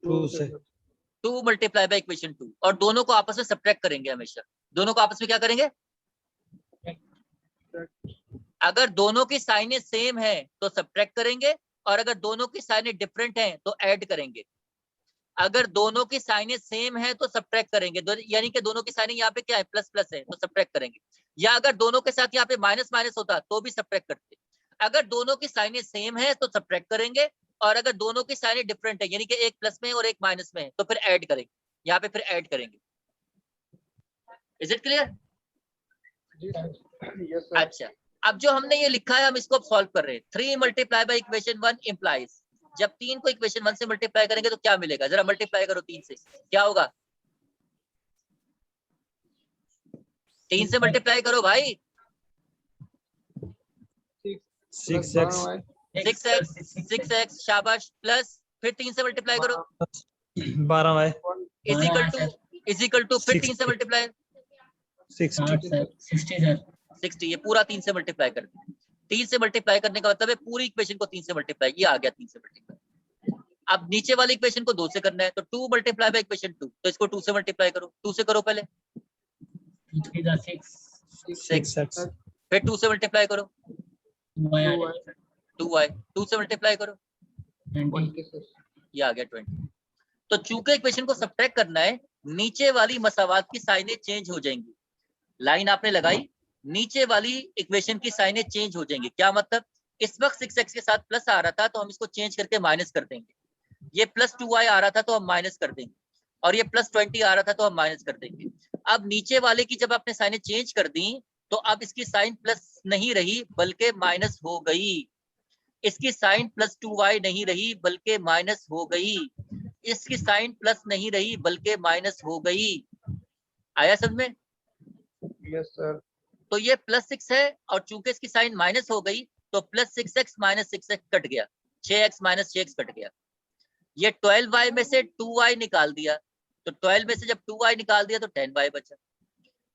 2 से। 2 मल्टीप्लाई बाय इक्वेशन 2। और दोनों को आपस में सब्ट्रैक्ट करेंगे। हमेशा दोनों को आपस में क्या करेंगे? अगर दोनों की साइनें सेम है तो सब्ट्रैक्ट करेंगे और अगर दोनों की साइनें डिफरेंट हैं तो ऐड करेंगे। अगर दोनों की साइनें सेम है तो सब्ट्रैक्ट करेंगे, यानी कि दोनों की साइनें यहाँ पे क्या है? प्लस प्लस है तो सब्ट्रैक्ट करेंगे। या अगर दोनों के साथ यहाँ पे माइनस माइनस होता तो भी सब्ट्रैक्ट करते। अगर दोनों की साइनें सेम है तो सब्ट्रैक्ट करेंगे और अगर दोनों की साइनें डिफरेंट है यानी कि एक प्लस में और एक माइनस में है तो फिर ऐड करेंगे। यहाँ पे फिर ऐड करेंगे। Is it clear? Yes sir. अच्छा, अब जो हमने ये लिखा है हम इसको अब सॉल्व कर रहे हैं। 3 मल्टीप्लाई बाय इक्वेशन 1 इंप्लाइज, जब 3 को इक्वेशन 1 से मल्टीप्लाई करेंगे तो क्या मिलेगा? जरा मल्टीप्लाई करो 3 से, क्या होगा? 3 से मल्टीप्लाई करो भाई। 6x, शाबाश, प्लस फिर 3 से मल्टीप्लाई करो 12y इज इक्वल टू फिर 3 से मल्टीप्लाई 60। ये पूरा 3 से मल्टीप्लाई कर दिया। 3 से मल्टीप्लाई करने का मतलब है पूरी इक्वेशन को 3 से मल्टीप्लाई। ये आ गया 3 से मल्टीप्लाई। अब नीचे वाली इक्वेशन को 2 से करना है तो 2 मल्टीप्लाई बाय इक्वेशन 2, तो इसको 2 से मल्टीप्लाई करो। 2 से करो पहले 6, फिर 2 से मल्टीप्लाई करो 2y, 2 से मल्टीप्लाई करो ये आ गया 20। तो चूंकि इक्वेशन को सब्ट्रैक्ट करना है नीचे वाली मसावात की साइनें चेंज हो जाएंगी। लाइन आपने लगाई, नीचे वाली इक्वेशन की साइनें चेंज हो जाएंगी। क्या मतलब, इस वक्त 6x के साथ प्लस आ रहा था तो हम इसको चेंज करके माइनस कर देंगे, ये प्लस 2y आ रहा था तो हम माइनस कर देंगे, और ये प्लस 20 आ रहा था तो हम माइनस कर देंगे। अब नीचे वाले की जब आपने साइनें चेंज कर दी तो अब इसकी साइन प्लस नहीं रही बल्कि माइनस हो गई, इसकी साइन प्लस 2y नहीं रही बल्कि माइनस हो गई, इसकी साइन प्लस नहीं रही बल्कि माइनस हो गई। आया समझ में? Yes sir. तो ये प्लस 6 है और चूंकि इसकी साइन माइनस हो गई तो plus 6x minus 6x cut गया, 6x माइनस 6x कट गया। ये 12y में से 2y निकाल दिया, तो 12 में से जब 2y निकाल दिया तो 10y बचा,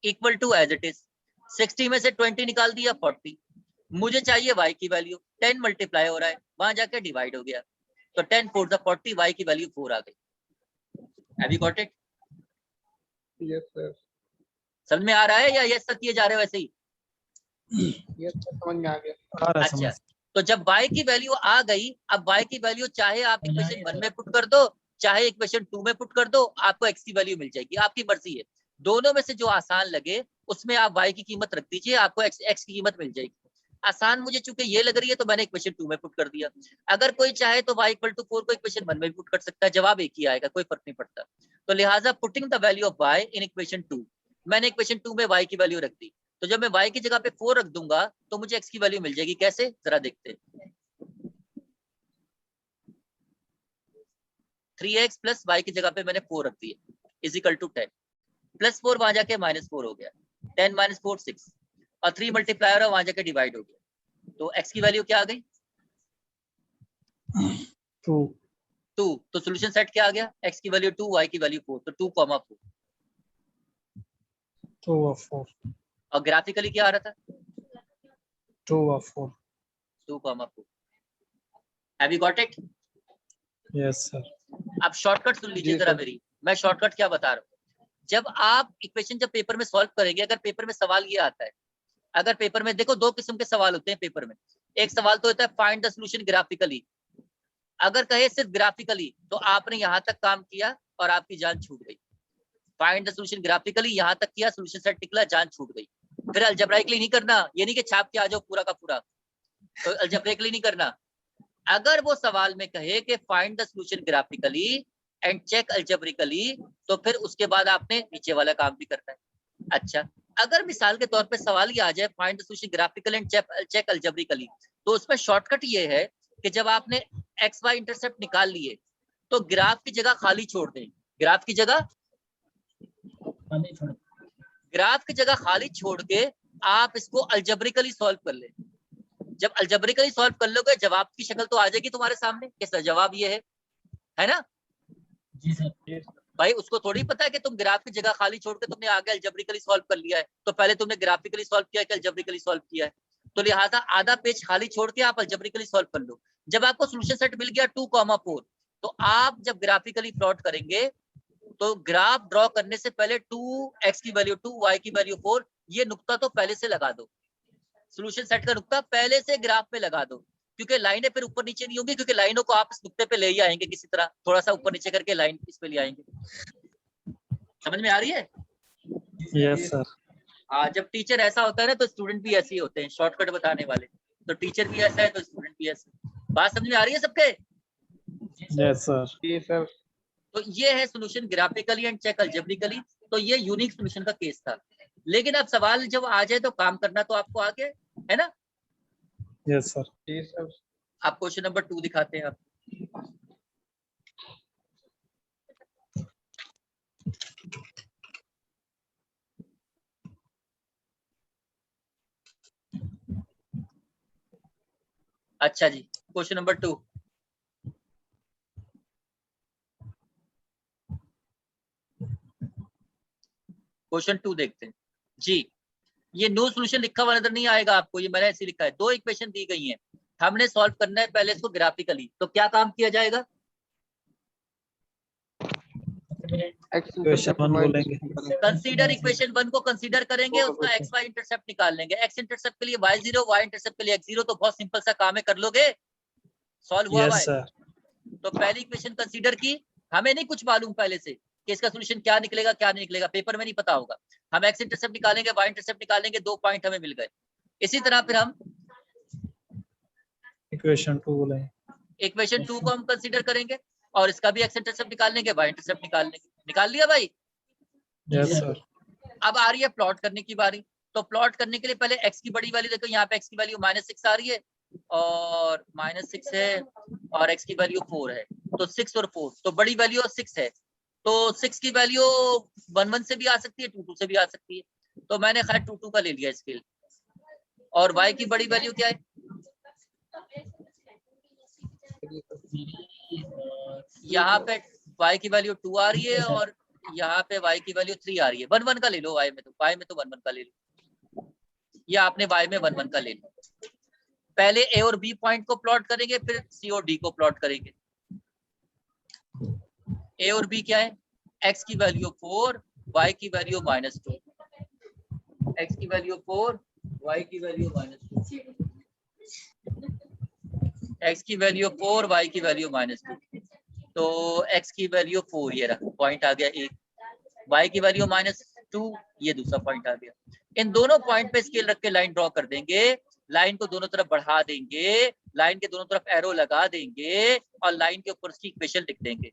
equal to as it is. 60 में से 20 निकाल दिया 40, मुझे चाहिए y की वैल्यू, 10 मल्टीप्लाई हो रहा है, वहां जाके डिवाइड हो गया, तो 10 4 द 40, y की वैल्यू 4 आ गई। Have you got it? Yes sir. समझ में आ रहा है या ये सब किए जा रहे हो वैसे ही? यस सर, समझ में आ गया। आ रहा है अच्छा, समझ। तो जब y की वैल्यू आ गई, अब y की वैल्यू चाहे आप इक्वेशन 1 में पुट कर दो चाहे इक्वेशन 2 में पुट कर दो, आपको x की वैल्यू मिल जाएगी, आपकी मर्जी है। दोनों में से जो आसान लगे उसमें आप y की कीमत रख दीजिए, आपको x की कीमत मिल जाएगी। आसान मुझे चूंकि ये लग रही है तो मैंने इक्वेशन 2 में पुट कर दिया। अगर कोई चाहे तो y = 4 को इक्वेशन 1 में भी पुट कर सकता है, जवाब एक ही आएगा, कोई फर्क नहीं पड़ता। तो लिहाजा putting the value of y in equation 2, मैंने इक्वेशन 2 में y की वैल्यू रख दी, तो जब मैं y की जगह पे 4 रख दूंगा तो मुझे x की वैल्यू मिल जाएगी। कैसे, जरा देखते हैं। 3x प्लस y की जगह पे मैंने 4 रख दिया इज इक्वल टू 10, प्लस 4 वहां जाके माइनस 4 हो गया, 10 माइनस 4 6, और 3 मल्टीप्लाई हो वहां जाके डिवाइड हो गया, तो x की वैल्यू क्या आ गई? 2। तो सॉल्यूशन सेट क्या आ गया? x की वैल्यू 2, y की वैल्यू 4, तो 2, 4 2 और 4, और ग्राफिकली क्या आ रहा था? 2 और 4। 2, 4। Have you got it? Yes sir. अब शॉर्टकट सुन लीजिए जरा मेरी, मैं शॉर्टकट क्या बता रहा हूँ। जब आप इक्वेशन जब पेपर में सॉल्व करेंगे, अगर पेपर में सवाल ये आता है, अगर पेपर में देखो 2 किस्म के सवाल होते हैं पेपर में। एक सवाल तो होता है फाइंड द सॉल्यूशन ग्राफिकली, अगर कहे सिर्फ ग्राफिकली तो आपने यहां तक काम किया और आपकी जान छूट गई। फाइंड द सॉल्यूशन ग्राफिकली यहां तक किया, सॉल्यूशन सेट निकला, जान छूट गई। फिर अलजेब्राइकली नहीं करना, ये नहीं कि छाप के आ जाओ पूरा का पूरा, तो अलजेब्राइकली नहीं करना। अगर वो सवाल में कहे कि find the solution graphically and check algebraically, तो फिर उसके बाद आपने नीचे वाला काम भी करना है। अच्छा, अगर मिसाल के तौर पे सवाल ये आ जाए find the solution graphically and check algebraically, तो उसमें शॉर्टकट ये है कि जब आपने एक्स वाई इंटरसेप्ट निकाल लिए तो ग्राफ की जगह खाली छोड़ दें, ग्राफ की जगह खाली छोड़ के आप इसको अलजेब्रिकली सॉल्व कर ले। जब अलजेब्रिकली सॉल्व कर लोगे जवाब की शक्ल तो आ जाएगी तुम्हारे सामने कि सर जवाब ये है ना? जी सर। भाई उसको थोड़ी पता है कि तुम ग्राफ की जगह खाली छोड़ के तुमने आगे अलजेब्रिकली सॉल्व कर लिया है, तो पहले तुमने ग्राफिकली सॉल्व किया कि अलजेब्रिकली सॉल्व किया है, तो लिहाजा आधा पेज खाली छोड़ के आप अलजेब्रिकली सॉल्व कर लो। जब आपको सॉल्यूशन सेट मिल गया 2, 4, तो आप जब ग्राफिकली प्लॉट करेंगे तो ग्राफ ड्रॉ करने से पहले 2x की वैल्यू 2, y की वैल्यू 4, ये नुक्ता तो पहले से लगा दो, सॉल्यूशन सेट का नुक्ता पहले से ग्राफ पे लगा दो, क्योंकि लाइनें फिर ऊपर नीचे नहीं होंगी, क्योंकि लाइनों को आप इस नुक्ते पे ले ही आएंगे, किसी तरह थोड़ा सा ऊपर नीचे करके लाइन इस पे ले आएंगे। समझ में आ रही है? Yes sir. जब टीचर ऐसा होता है ना तो स्टूडेंट भी ऐसे ही होते हैं, शॉर्टकट बताने वाले, तो टीचर भी ऐसा है तो स्टूडेंट भी ऐसा। बात समझ में आ रही है सबके? Yes sir. जी सर। तो ये है solution graphically and check algebraically, तो ये यूनिक सॉल्यूशन का केस था। लेकिन अब सवाल जब आ जाए तो काम करना तो आपको आ गया है ना? Yes sir. जी सर। आप क्वेश्चन नंबर 2 दिखाते हैं आप। अच्छा जी, क्वेश्चन नंबर 2। क्वेश्चन 2 देखते हैं जी। ये नो सॉल्यूशन लिखा हुआ नजर नहीं आएगा आपको, ये मैंने ऐसे लिखा है। 2 इक्वेशन दी गई हैं, हमने सॉल्व करना है पहले इसको ग्राफिकली, तो क्या काम किया जाएगा? इक्वेशन 1 बोलेंगे। कंसीडर इक्वेशन 1 को कंसीडर करेंगे, उसका एक्स वाई इंटरसेप्ट निकाल लेंगे। एक्स इंटरसेप्ट के लिए y0, y इंटरसेप्ट के लिए x0, तो बहुत सिंपल सा काम है, कर लोगे, सॉल्व हुआ हुआ यस है। सर। तो पहली इक्वेशन कंसीडर की, हमें नहीं कुछ मालूम पहले से कि इसका सॉल्यूशन क्या निकलेगा क्या नहीं निकलेगा, पेपर में नहीं पता होगा। हम एक्स इंटरसेप्ट निकालेंगे, वाई इंटरसेप्ट निकालेंगे, 2 पॉइंट हमें मिल गए। इसी तरह फिर हम इक्वेशन 2 बोलेंगे। इक्वेशन 2 को हम कंसीडर करेंगे और इसका भी एक्स इंटरसेप्ट निकाल लेंगे, वाई इंटरसेप्ट निकाल लेंगे। निकाल लिया भाई? Yes sir. अब आ रही है प्लॉट करने की बारी। तो प्लॉट करने के लिए पहले x की बड़ी वैल्यू देखो, यहाँ पे x की वैल्यू -6 आ रही है और -6 है और x की वैल्यू 4 है, तो 6 और 4, तो बड़ी वैल्यू 6 है। तो 6 की वैल्यू 1 1 से भी आ सकती है, 2 2 से भी आ सकती है, तो मैंने खैर 2 2 का ले लिया स्केल। और y की बड़ी वैल्यू क्या है? यहाँ पे y की वैल्यू 2 आ रही है और यहाँ पे y की वैल्यू 3 आ रही है। 1 1 का ले लो, y में तो 1 1 का ले लो, या आपने y में 1 1 का ले लो। पहले a और b पॉइंट को प्लॉट करेंगे, फिर c और d को प्लॉट करेंगे। a और b क्या है? x की वैल्यू 4, y की वैल्यू -2, x की वैल्यू 4, y की वैल्यू -2, x की वैल्यू 4, y की वैल्यू -2। तो x की वैल्यू 4 ये रहा, पॉइंट आ गया एक, y की वैल्यू -2 ये दूसरा पॉइंट आ गया। इन दोनों पॉइंट पे स्केल रख के लाइन ड्रॉ कर देंगे, लाइन को दोनों तरफ बढ़ा देंगे, लाइन के दोनों तरफ एरो लगा देंगे और लाइन के ऊपर उसकी इक्वेशन लिख देंगे।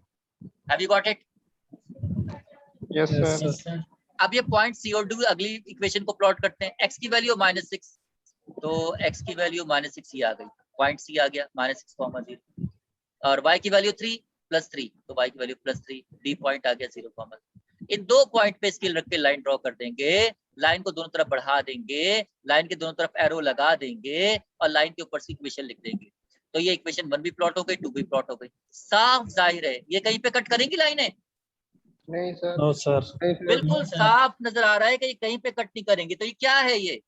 Have you got it? Yes yes sir. Sir. अब ये पॉइंट सी और डी अगली इक्वेशन को प्लॉट करते हैं। x की वैल्यू -6, तो x की वैल्यू -6 ही आ गई, पॉइंट सी आ गया -6, 0, और y की वैल्यू 3 +3, तो y की वैल्यू +3, d पॉइंट आ गया 0, इन दो पॉइंट पे स्केल रख के लाइन ड्रॉ कर देंगे, लाइन को दोनों तरफ बढ़ा देंगे, लाइन के दोनों तरफ एरो लगा देंगे और लाइन के ऊपर से इक्वेशन लिख देंगे। तो ये इक्वेशन 1 भी प्लॉट हो गई, 2 भी प्लॉट हो गई। साफ जाहिर है ये कहीं पे कट करेंगी लाइनें? नहीं सर। No sir. नहीं सर। बिल्कुल साफ नजर आ रहा है कि ये कहीं पे कट नहीं करेंगे। तो ये क्या है? ये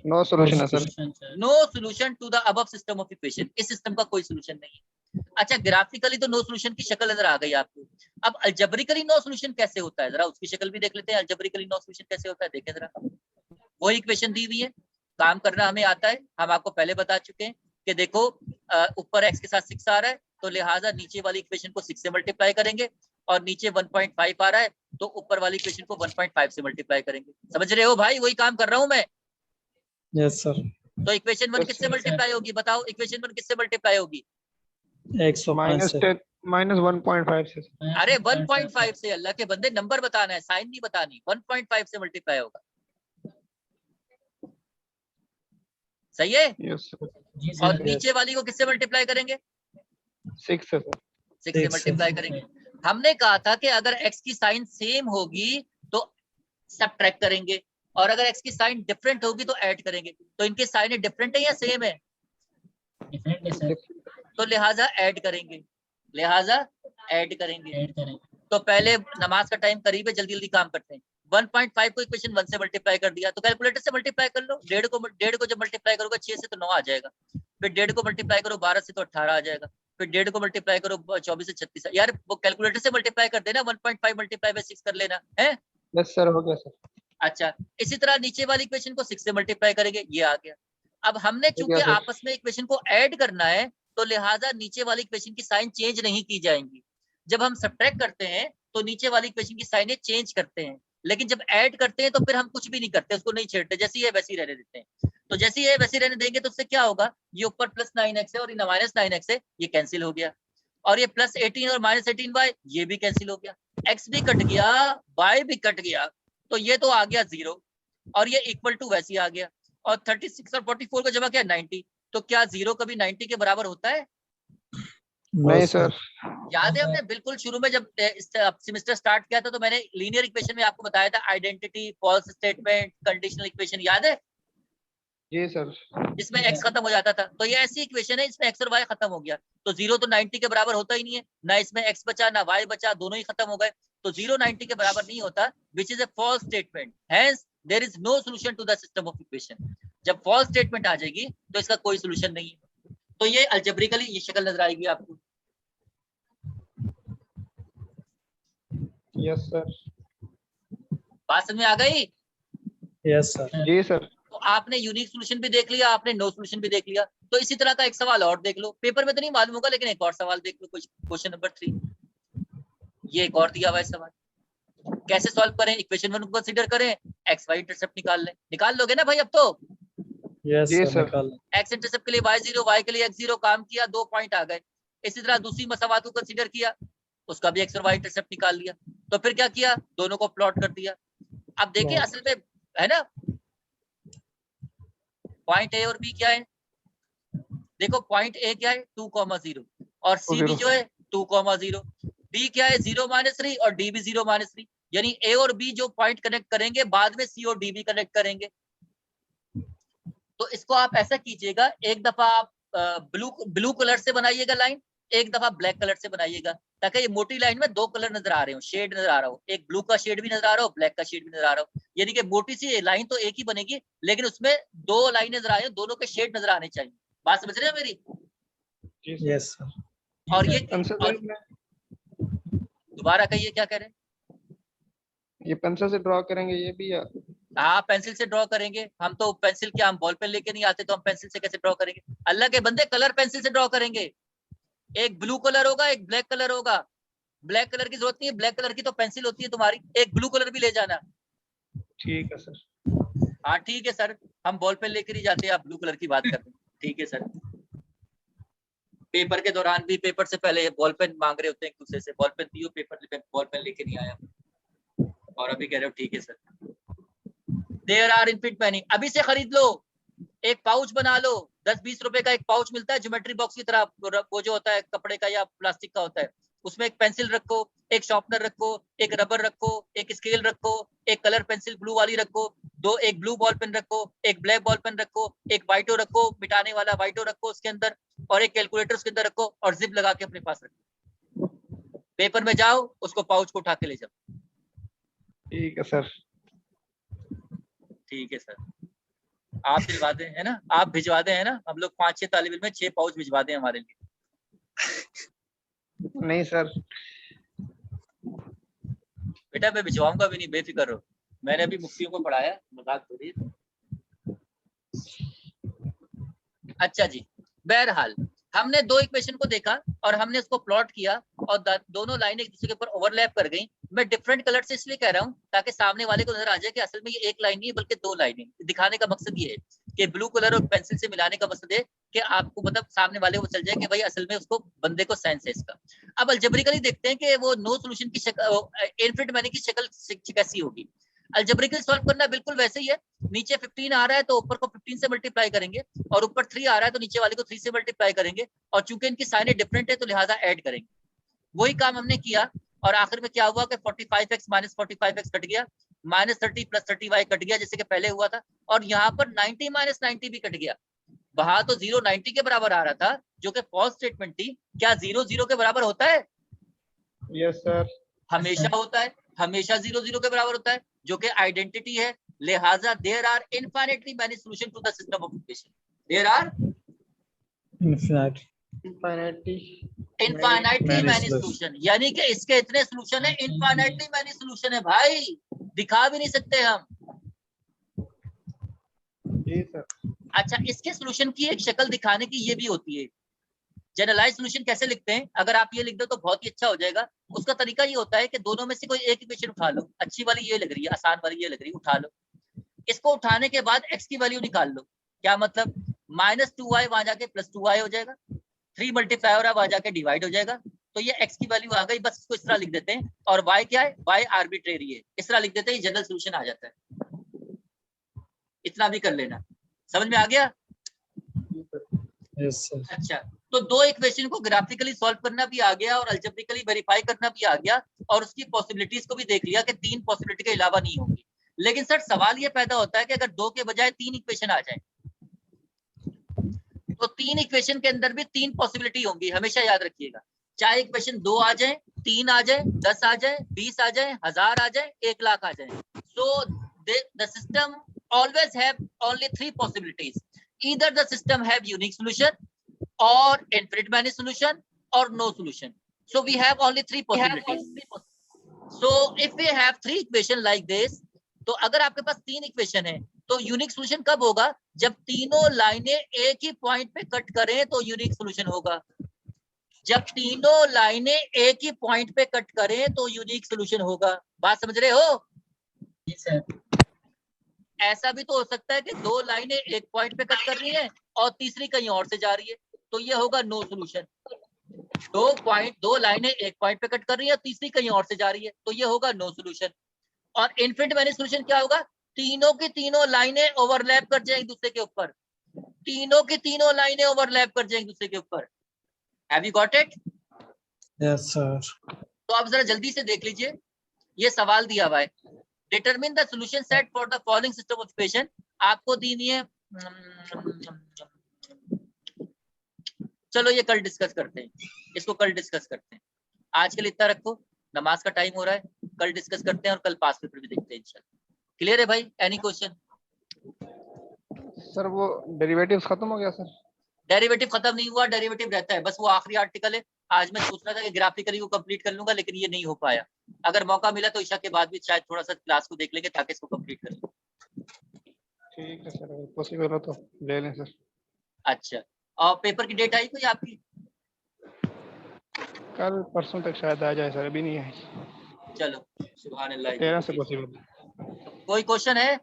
नो सोल्यूशन है sir. No solution to the above system of equation. इस सिस्टम का कोई सोल्यूशन नहीं है। अच्छा, ग्राफिकली तो नो सोल्यूशन की शक्ल नजर आ गई आपको। अब अल्जेब्रिकली नो सोल्यूशन कैसे होता है, जरा उसकी शक्ल भी देख लेते हैं। अल्जेब्रिकली नो सोल्यूशन कैसे होता है, देखें जरा। वही इक्वेशन दी हुई है, काम करना हमें आता है, हम आपको पहले बता चुके हैं कि देखो ऊपर x के साथ 6 आ रहा है, तो लिहाजा नीचे वाली इक्वेशन को 6 से मल्टीप्लाई करेंगे, और नीचे 1.5 आ रहा है तो ऊपर वाली इक्वेशन को 1.5 से मल्टीप्लाई करेंगे। समझ रहे हो भाई? वही काम कर रहा हूं मैं। Yes sir. तो इक्वेशन 1 किससे मल्टीप्लाई होगी? बताओ, इक्वेशन 1 किससे मल्टीप्लाई होगी? 105 से। -1.5 से। अरे 1.5 से, अल्लाह के बंदे नंबर बताना है, साइन नहीं बतानी। 1.5 से मल्टीप्लाई होगा, सही है? Yes sir. और नीचे वाली को किससे मल्टीप्लाई करेंगे? 6 से सर। 6 से मल्टीप्लाई करेंगे। हमने कहा था कि अगर x की साइन सेम होगी तो सबट्रैक्ट करेंगे, और अगर x की साइन डिफरेंट होगी तो ऐड करेंगे। तो इनकी साइन डिफरेंट है या सेम है? तो लिहाजा ऐड करेंगे, लिहाजा ऐड करेंगे। तो पहले नमाज का टाइम करीब है, जल्दी जल्दी काम करते हैं। 1.5 को इक्वेशन 1 से मल्टीप्लाई कर दिया, तो कैलकुलेटर से मल्टीप्लाई कर लो। 1.5 को जब मल्टीप्लाई करोगे 6 से तो 9 आ जाएगा, फिर 1.5 को मल्टीप्लाई करो 12 से तो 18 आ जाएगा, फिर 1.5 को मल्टीप्लाई करो 24 से 36। यार वो कैलकुलेटर से मल्टीप्लाई कर देना, 1.5 मल्टीप्लाई बाय 6 कर लेना है। यस सर, हो गया सर। अच्छा, इसी तरह नीचे वाली इक्वेशन को 6 से मल्टीप्लाई करेंगे, ये आ गया। अब हमने चूंकि आपस में इक्वेशन को ऐड करना है, तो लिहाजा नीचे वाली इक्वेशन की साइन चेंज नहीं की जाएंगी। जब हम सब्ट्रैक्ट करते हैं तो नीचे वाली इक्वेशन की साइनें चेंज करते हैं, लेकिन जब ऐड करते हैं तो फिर हम कुछ भी नहीं करते, उसको नहीं छेड़ते, जैसी है वैसी रहने देते हैं। तो जैसी है वैसी रहने देंगे तो उससे क्या होगा? ये ऊपर +9x है और ये -9x है, ये कैंसिल हो गया। और ये +18 और -18y ये भी कैंसिल हो गया। x भी कट गया, y भी कट गया, तो ये तो आ गया 0, और ये इक्वल टू वैसी आ गया। और 36 और 44 को जमा किया 90, तो क्या 0 कभी 90 के बराबर होता है? नहीं सर। याद है हमने बिल्कुल शुरू में जब सेमेस्टर स्टार्ट किया था तो मैंने लीनियर इक्वेशन में आपको बताया था identity, false statement, conditional equation, याद है? जी सर। जिसमें x खत्म हो जाता था। तो ये ऐसी इक्वेशन है इसमें x और y खत्म हो गया, तो 0 तो 90 के बराबर होता ही नहीं है, ना इसमें x बचा ना y बचा, दोनों ही खत्म हो गए, तो 0 90 के बराबर नहीं होता, which is a false statement. Hence there is no solution to the system of equation. जब फॉल्स स्टेटमेंट आ जाएगी तो इसका कोई सॉल्यूशन नहीं है। तो ये अलजेब्रिकली ये शक्ल नजर आएगी आपको। Yes sir. बात समझ में आ गई? Yes sir. जी सर। तो आपने यूनिक सॉल्यूशन भी देख लिया, आपने नो सॉल्यूशन भी देख लिया। तो इसी तरह का एक सवाल और देख लो, पेपर में तो नहीं मालूम होगा लेकिन एक और सवाल देख लो, क्वेश्चन नंबर 3, ये एक और दिया हुआ है सवाल। कैसे सॉल्व करें? इक्वेशन 1 को कंसीडर करें, एक्स वाई इंटरसेप्ट निकाल लें। निकाल लोगे ना भाई अब तो? यस जी सर सर। निकाल। एक्स इंटरसेप्ट के लिए y0, y के लिए x0 काम किया, 2 पॉइंट आ गए। इसी तरह दूसरी मसावात को कंसीडर किया, उसका भी x और y इंटरसेप्ट निकाल लिया। तो फिर क्या किया? दोनों को प्लॉट कर दिया। अब देखिए असल में है ना, पॉइंट ए और बी क्या है? देखो पॉइंट ए क्या है 2,0 और सी भी जो है 2,0। बी क्या है 0-3 और डी भी 0-3, यानी ए और बी जो पॉइंट कनेक्ट करेंगे बाद में सी और डी भी कनेक्ट करेंगे। तो इसको आप ऐसा कीजिएगा, एक दफा आप ब्लू कलर से बनाइएगा लाइन, एक दफा ब्लैक कलर से बनाइएगा, ताकि ये मोटी लाइन में 2 कलर नजर आ रहे हो, शेड नजर आ रहा हो, एक ब्लू का शेड भी नजर आ रहा हो, ब्लैक का शेड भी नजर आ रहा हो। यानी कि मोटी सी लाइन तो एक ही बनेगी, लेकिन उसमें 2 लाइन नजर आ रही हो, दोनों के शेड नजर आने चाहिए। बात समझ रहे हो मेरी? Yes sir. और ये पेंसिल दोबारा कहिए क्या कह रहे हैं? ये पेंसिल से ड्रॉ करेंगे ये भी या? हाँ पेंसिल से ड्रॉ करेंगे। हम तो पेंसिल क्या, हम बॉल पेन लेके नहीं आते, तो हम पेंसिल से कैसे ड्रॉ करेंगे? अल्लाह के बंदे कलर पेंसिल से ड्रॉ करेंगे। एक ब्लू कलर होगा, एक ब्लैक कलर होगा। ब्लैक कलर की जरूरत नहीं है, ब्लैक कलर की तो पेंसिल होती है तुम्हारी। एक ब्लू कलर भी ले जाना। ठीक है सर। हाँ ठीक है सर, हम बॉल पेन लेकर ही जाते हैं, आप ब्लू कलर की बात कर रहे हैं। ठीक है सर। पेपर के दौरान भी, पेपर से पहले बॉल पेन मांग रहे होते हैं एक दूसरे से, बॉल पेन दियो, पेपर बॉल पेन लेके नहीं आया, और अभी कह रहे हो ठीक है sir. There are infinite many, अभी से खरीद लो, एक पाउच बना लो। 10-20 रुपए का एक पाउच मिलता है ज्योमेट्री बॉक्स की तरह, वो जो होता है कपड़े का या प्लास्टिक का होता है। उसमें एक पेंसिल रखो, एक शार्पनर रखो, एक रबर रखो, एक स्केल रखो, एक कलर पेंसिल ब्लू वाली रखो, एक ब्लू बॉल पेन रखो, एक ब्लैक बॉल पेन रखो, एक वाइटो रखो, मिटाने वाला वाइटो रखो उसके अंदर, और एक कैलकुलेटर उसके अंदर रखो, और जिप लगा के अपने पास रखो। पेपर में जाओ, उसको पाउच को उठा के ले जाओ। ठीक है सर। ठीक है सर। आप भिजवा दें, है ना, आप भिजवा दें, है ना, हम लोग 5-6 तालिब इल्म में 6 पाउच भिजवा दें हमारे लिए। नहीं सर। बेटा मैं भिजवाऊंगा भी नहीं, बेफिक्र रहो, मैंने अभी मुफ्तियों को पढ़ाया, मजाक थोड़ी। अच्छा जी, बहरहाल हमने 2 इक्वेशन को देखा और हमने उसको प्लॉट किया, और दोनों लाइनें एक दूसरे के ऊपर ओवरलैप कर गई। मैं डिफरेंट कलर से इसलिए कह रहा हूँ ताकि सामने वाले को नजर आ जाए कि असल में ये एक लाइन नहीं है बल्कि 2 लाइनें। दिखाने का मकसद ये है कि ब्लू कलर और पेंसिल से मिलाने का मकसद है कि आपको मतलब सामने वाले को चल जाए कि भाई असल में उसको बंदे को सेंस है इसका। अब अलजेब्रिकली देखते हैं कि वो नो सोल्यूशन की शक्ल, इनफिनिट मैनी की शक्ल कैसी होगी। अलजेब्रिकली सॉल्व करना बिल्कुल वैसे ही है, नीचे 15 आ रहा है तो ऊपर को 15 से मल्टीप्लाई करेंगे, और ऊपर 3 आ रहा है तो नीचे वाले को 3 से मल्टीप्लाई करेंगे, और चूंकि इनकी साइनें डिफरेंट है तो लिहाजा ऐड करेंगे। वही काम हमने किया, और आखिर में क्या हुआ कि 45x - 45x कट गया, -30 + 30y कट गया जैसे कि पहले हुआ था, और यहाँ पर 90 - 90 भी कट गया। वहां तो 0 90 के बराबर आ रहा था जो कि फॉल्स स्टेटमेंट थी। क्या 0 0 के बराबर होता है? Yes sir. हमेशा होता है, हमेशा 0 0 के बराबर होता है, जो कि आइडेंटिटी है। लिहाजा there are infinitely many solution to the system of equation. There are infinitely infinitely Many many solution. Solution, यानी कि इसके इतने सॉल्यूशन है, इनफाइनाइटली मैनी सॉल्यूशन है भाई, दिखा भी नहीं सकते हम। जी सर। अच्छा, इसके सॉल्यूशन की एक शक्ल दिखाने की ये भी होती है। जनरलाइज सॉल्यूशन कैसे लिखते हैं, अगर आप ये लिख दो तो बहुत ही अच्छा हो जाएगा। उसका तरीका ये होता है कि दोनों में से कोई एक इक्वेशन उठा लो, अच्छी वाली ये लग रही है, आसान वाली ये लग रही है, उठा लो। इसको उठाने के बाद x की वैल्यू निकाल लो। क्या मतलब, -2y वहां जाके +2y हो जाएगा, 3 मल्टीप्लाई हो रहा है वहां जाके डिवाइड हो जाएगा, तो ये x की वैल्यू आ गई। बस इसको इस तरह लिख देते हैं, और y क्या है, y आर्बिट्रेरी है, इस तरह लिख देते हैं, जनरल सॉल्यूशन आ जाता है। इतना भी कर लेना, समझ में आ गया? Yes sir. अच्छा, तो 2 इक्वेशन को ग्राफिकली सॉल्व करना भी आ गया और अलजेब्रिकली वेरीफाई करना भी आ गया, और उसकी पॉसिबिलिटीज को भी देख लिया कि 3 पॉसिबिलिटी के अलावा नहीं होगी। लेकिन सर सवाल ये पैदा होता है कि अगर 2 के बजाय 3 इक्वेशन आ जाए, तो 3 इक्वेशन के अंदर भी 3 पॉसिबिलिटी होंगी, हमेशा याद रखिएगा। चाहे इक्वेशन 2 आ जाए, 3 आ जाए, 10 आ जाए, 20 आ जाए, 1000 आ जाए, 1 लाख आ जाए, so the system always have only 3 possibilities. Either the system have unique solution, or infinite many solution, or no solution. So we have only 3 possibilities. So if we have 3 equation like this, तो अगर आपके पास 3 इक्वेशन है तो यूनिक सॉल्यूशन कब होगा? जब तीनों लाइनें एक ही पॉइंट पे कट करें तो यूनिक सॉल्यूशन होगा। जब तीनों लाइनें एक ही पॉइंट पे कट करें तो यूनिक सोल्यूशन होगा। बात समझ रहे हो? जी सर। ऐसा भी तो हो सकता है कि दो लाइनें एक पॉइंट पे कट कर रही हैं और तीसरी कहीं और से जा रही है, तो ये होगा नो सोल्यूशन। दो लाइनें एक पॉइंट पे कट कर रही है, तीसरी कहीं और से जा रही है, तो ये होगा नो सोल्यूशन। और इनफिनिट मैनी सोल्यूशन क्या होगा? तीनों की तीनों लाइनें ओवरलैप कर जाएंगी दूसरे के ऊपर, तीनों की तीनों लाइनें ओवरलैप कर जाएंगी दूसरे के ऊपर। Have you got it? Yes, sir. तो आप जरा जल्दी से देख लीजिए, ये सवाल दिया हुआ है, determine the solution set for the following system of equation. आपको दी है, चलो ये कल डिस्कस करते हैं, इसको कल डिस्कस करते हैं। आज के लिए इतना रखो, नमाज का टाइम हो रहा है, कल डिस्कस करते हैं और कल पास पेपर भी देखते हैं इंशाल्लाह। क्लियर है भाई? Any question? सर वो डेरिवेटिव्स खत्म हो गया सर? डेरिवेटिव खत्म नहीं हुआ, डेरिवेटिव रहता है, बस वो आखिरी आर्टिकल है। आज मैं सोच रहा था कि ग्राफिकली को कंप्लीट कर लूंगा, लेकिन ये नहीं हो पाया। अगर मौका मिला तो ईशा के बाद भी शायद थोड़ा सा क्लास को देख लेंगे ताकि इसको कंप्लीट कर लें। ठीक है सर, अगर पॉसिबल हो तो ले लें सर। अच्छा, और पेपर की डेट आई कोई आपकी? कल परसों तक शायद आ जाए सर, अभी नहीं है। चलो सुभान अल्लाह। 13 से पॉसिबल। कोई क्वेश्चन है?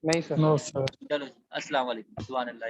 नहीं सर। No, sir. चलो अस्सलाम वालेकुम, सुभान अल्लाह।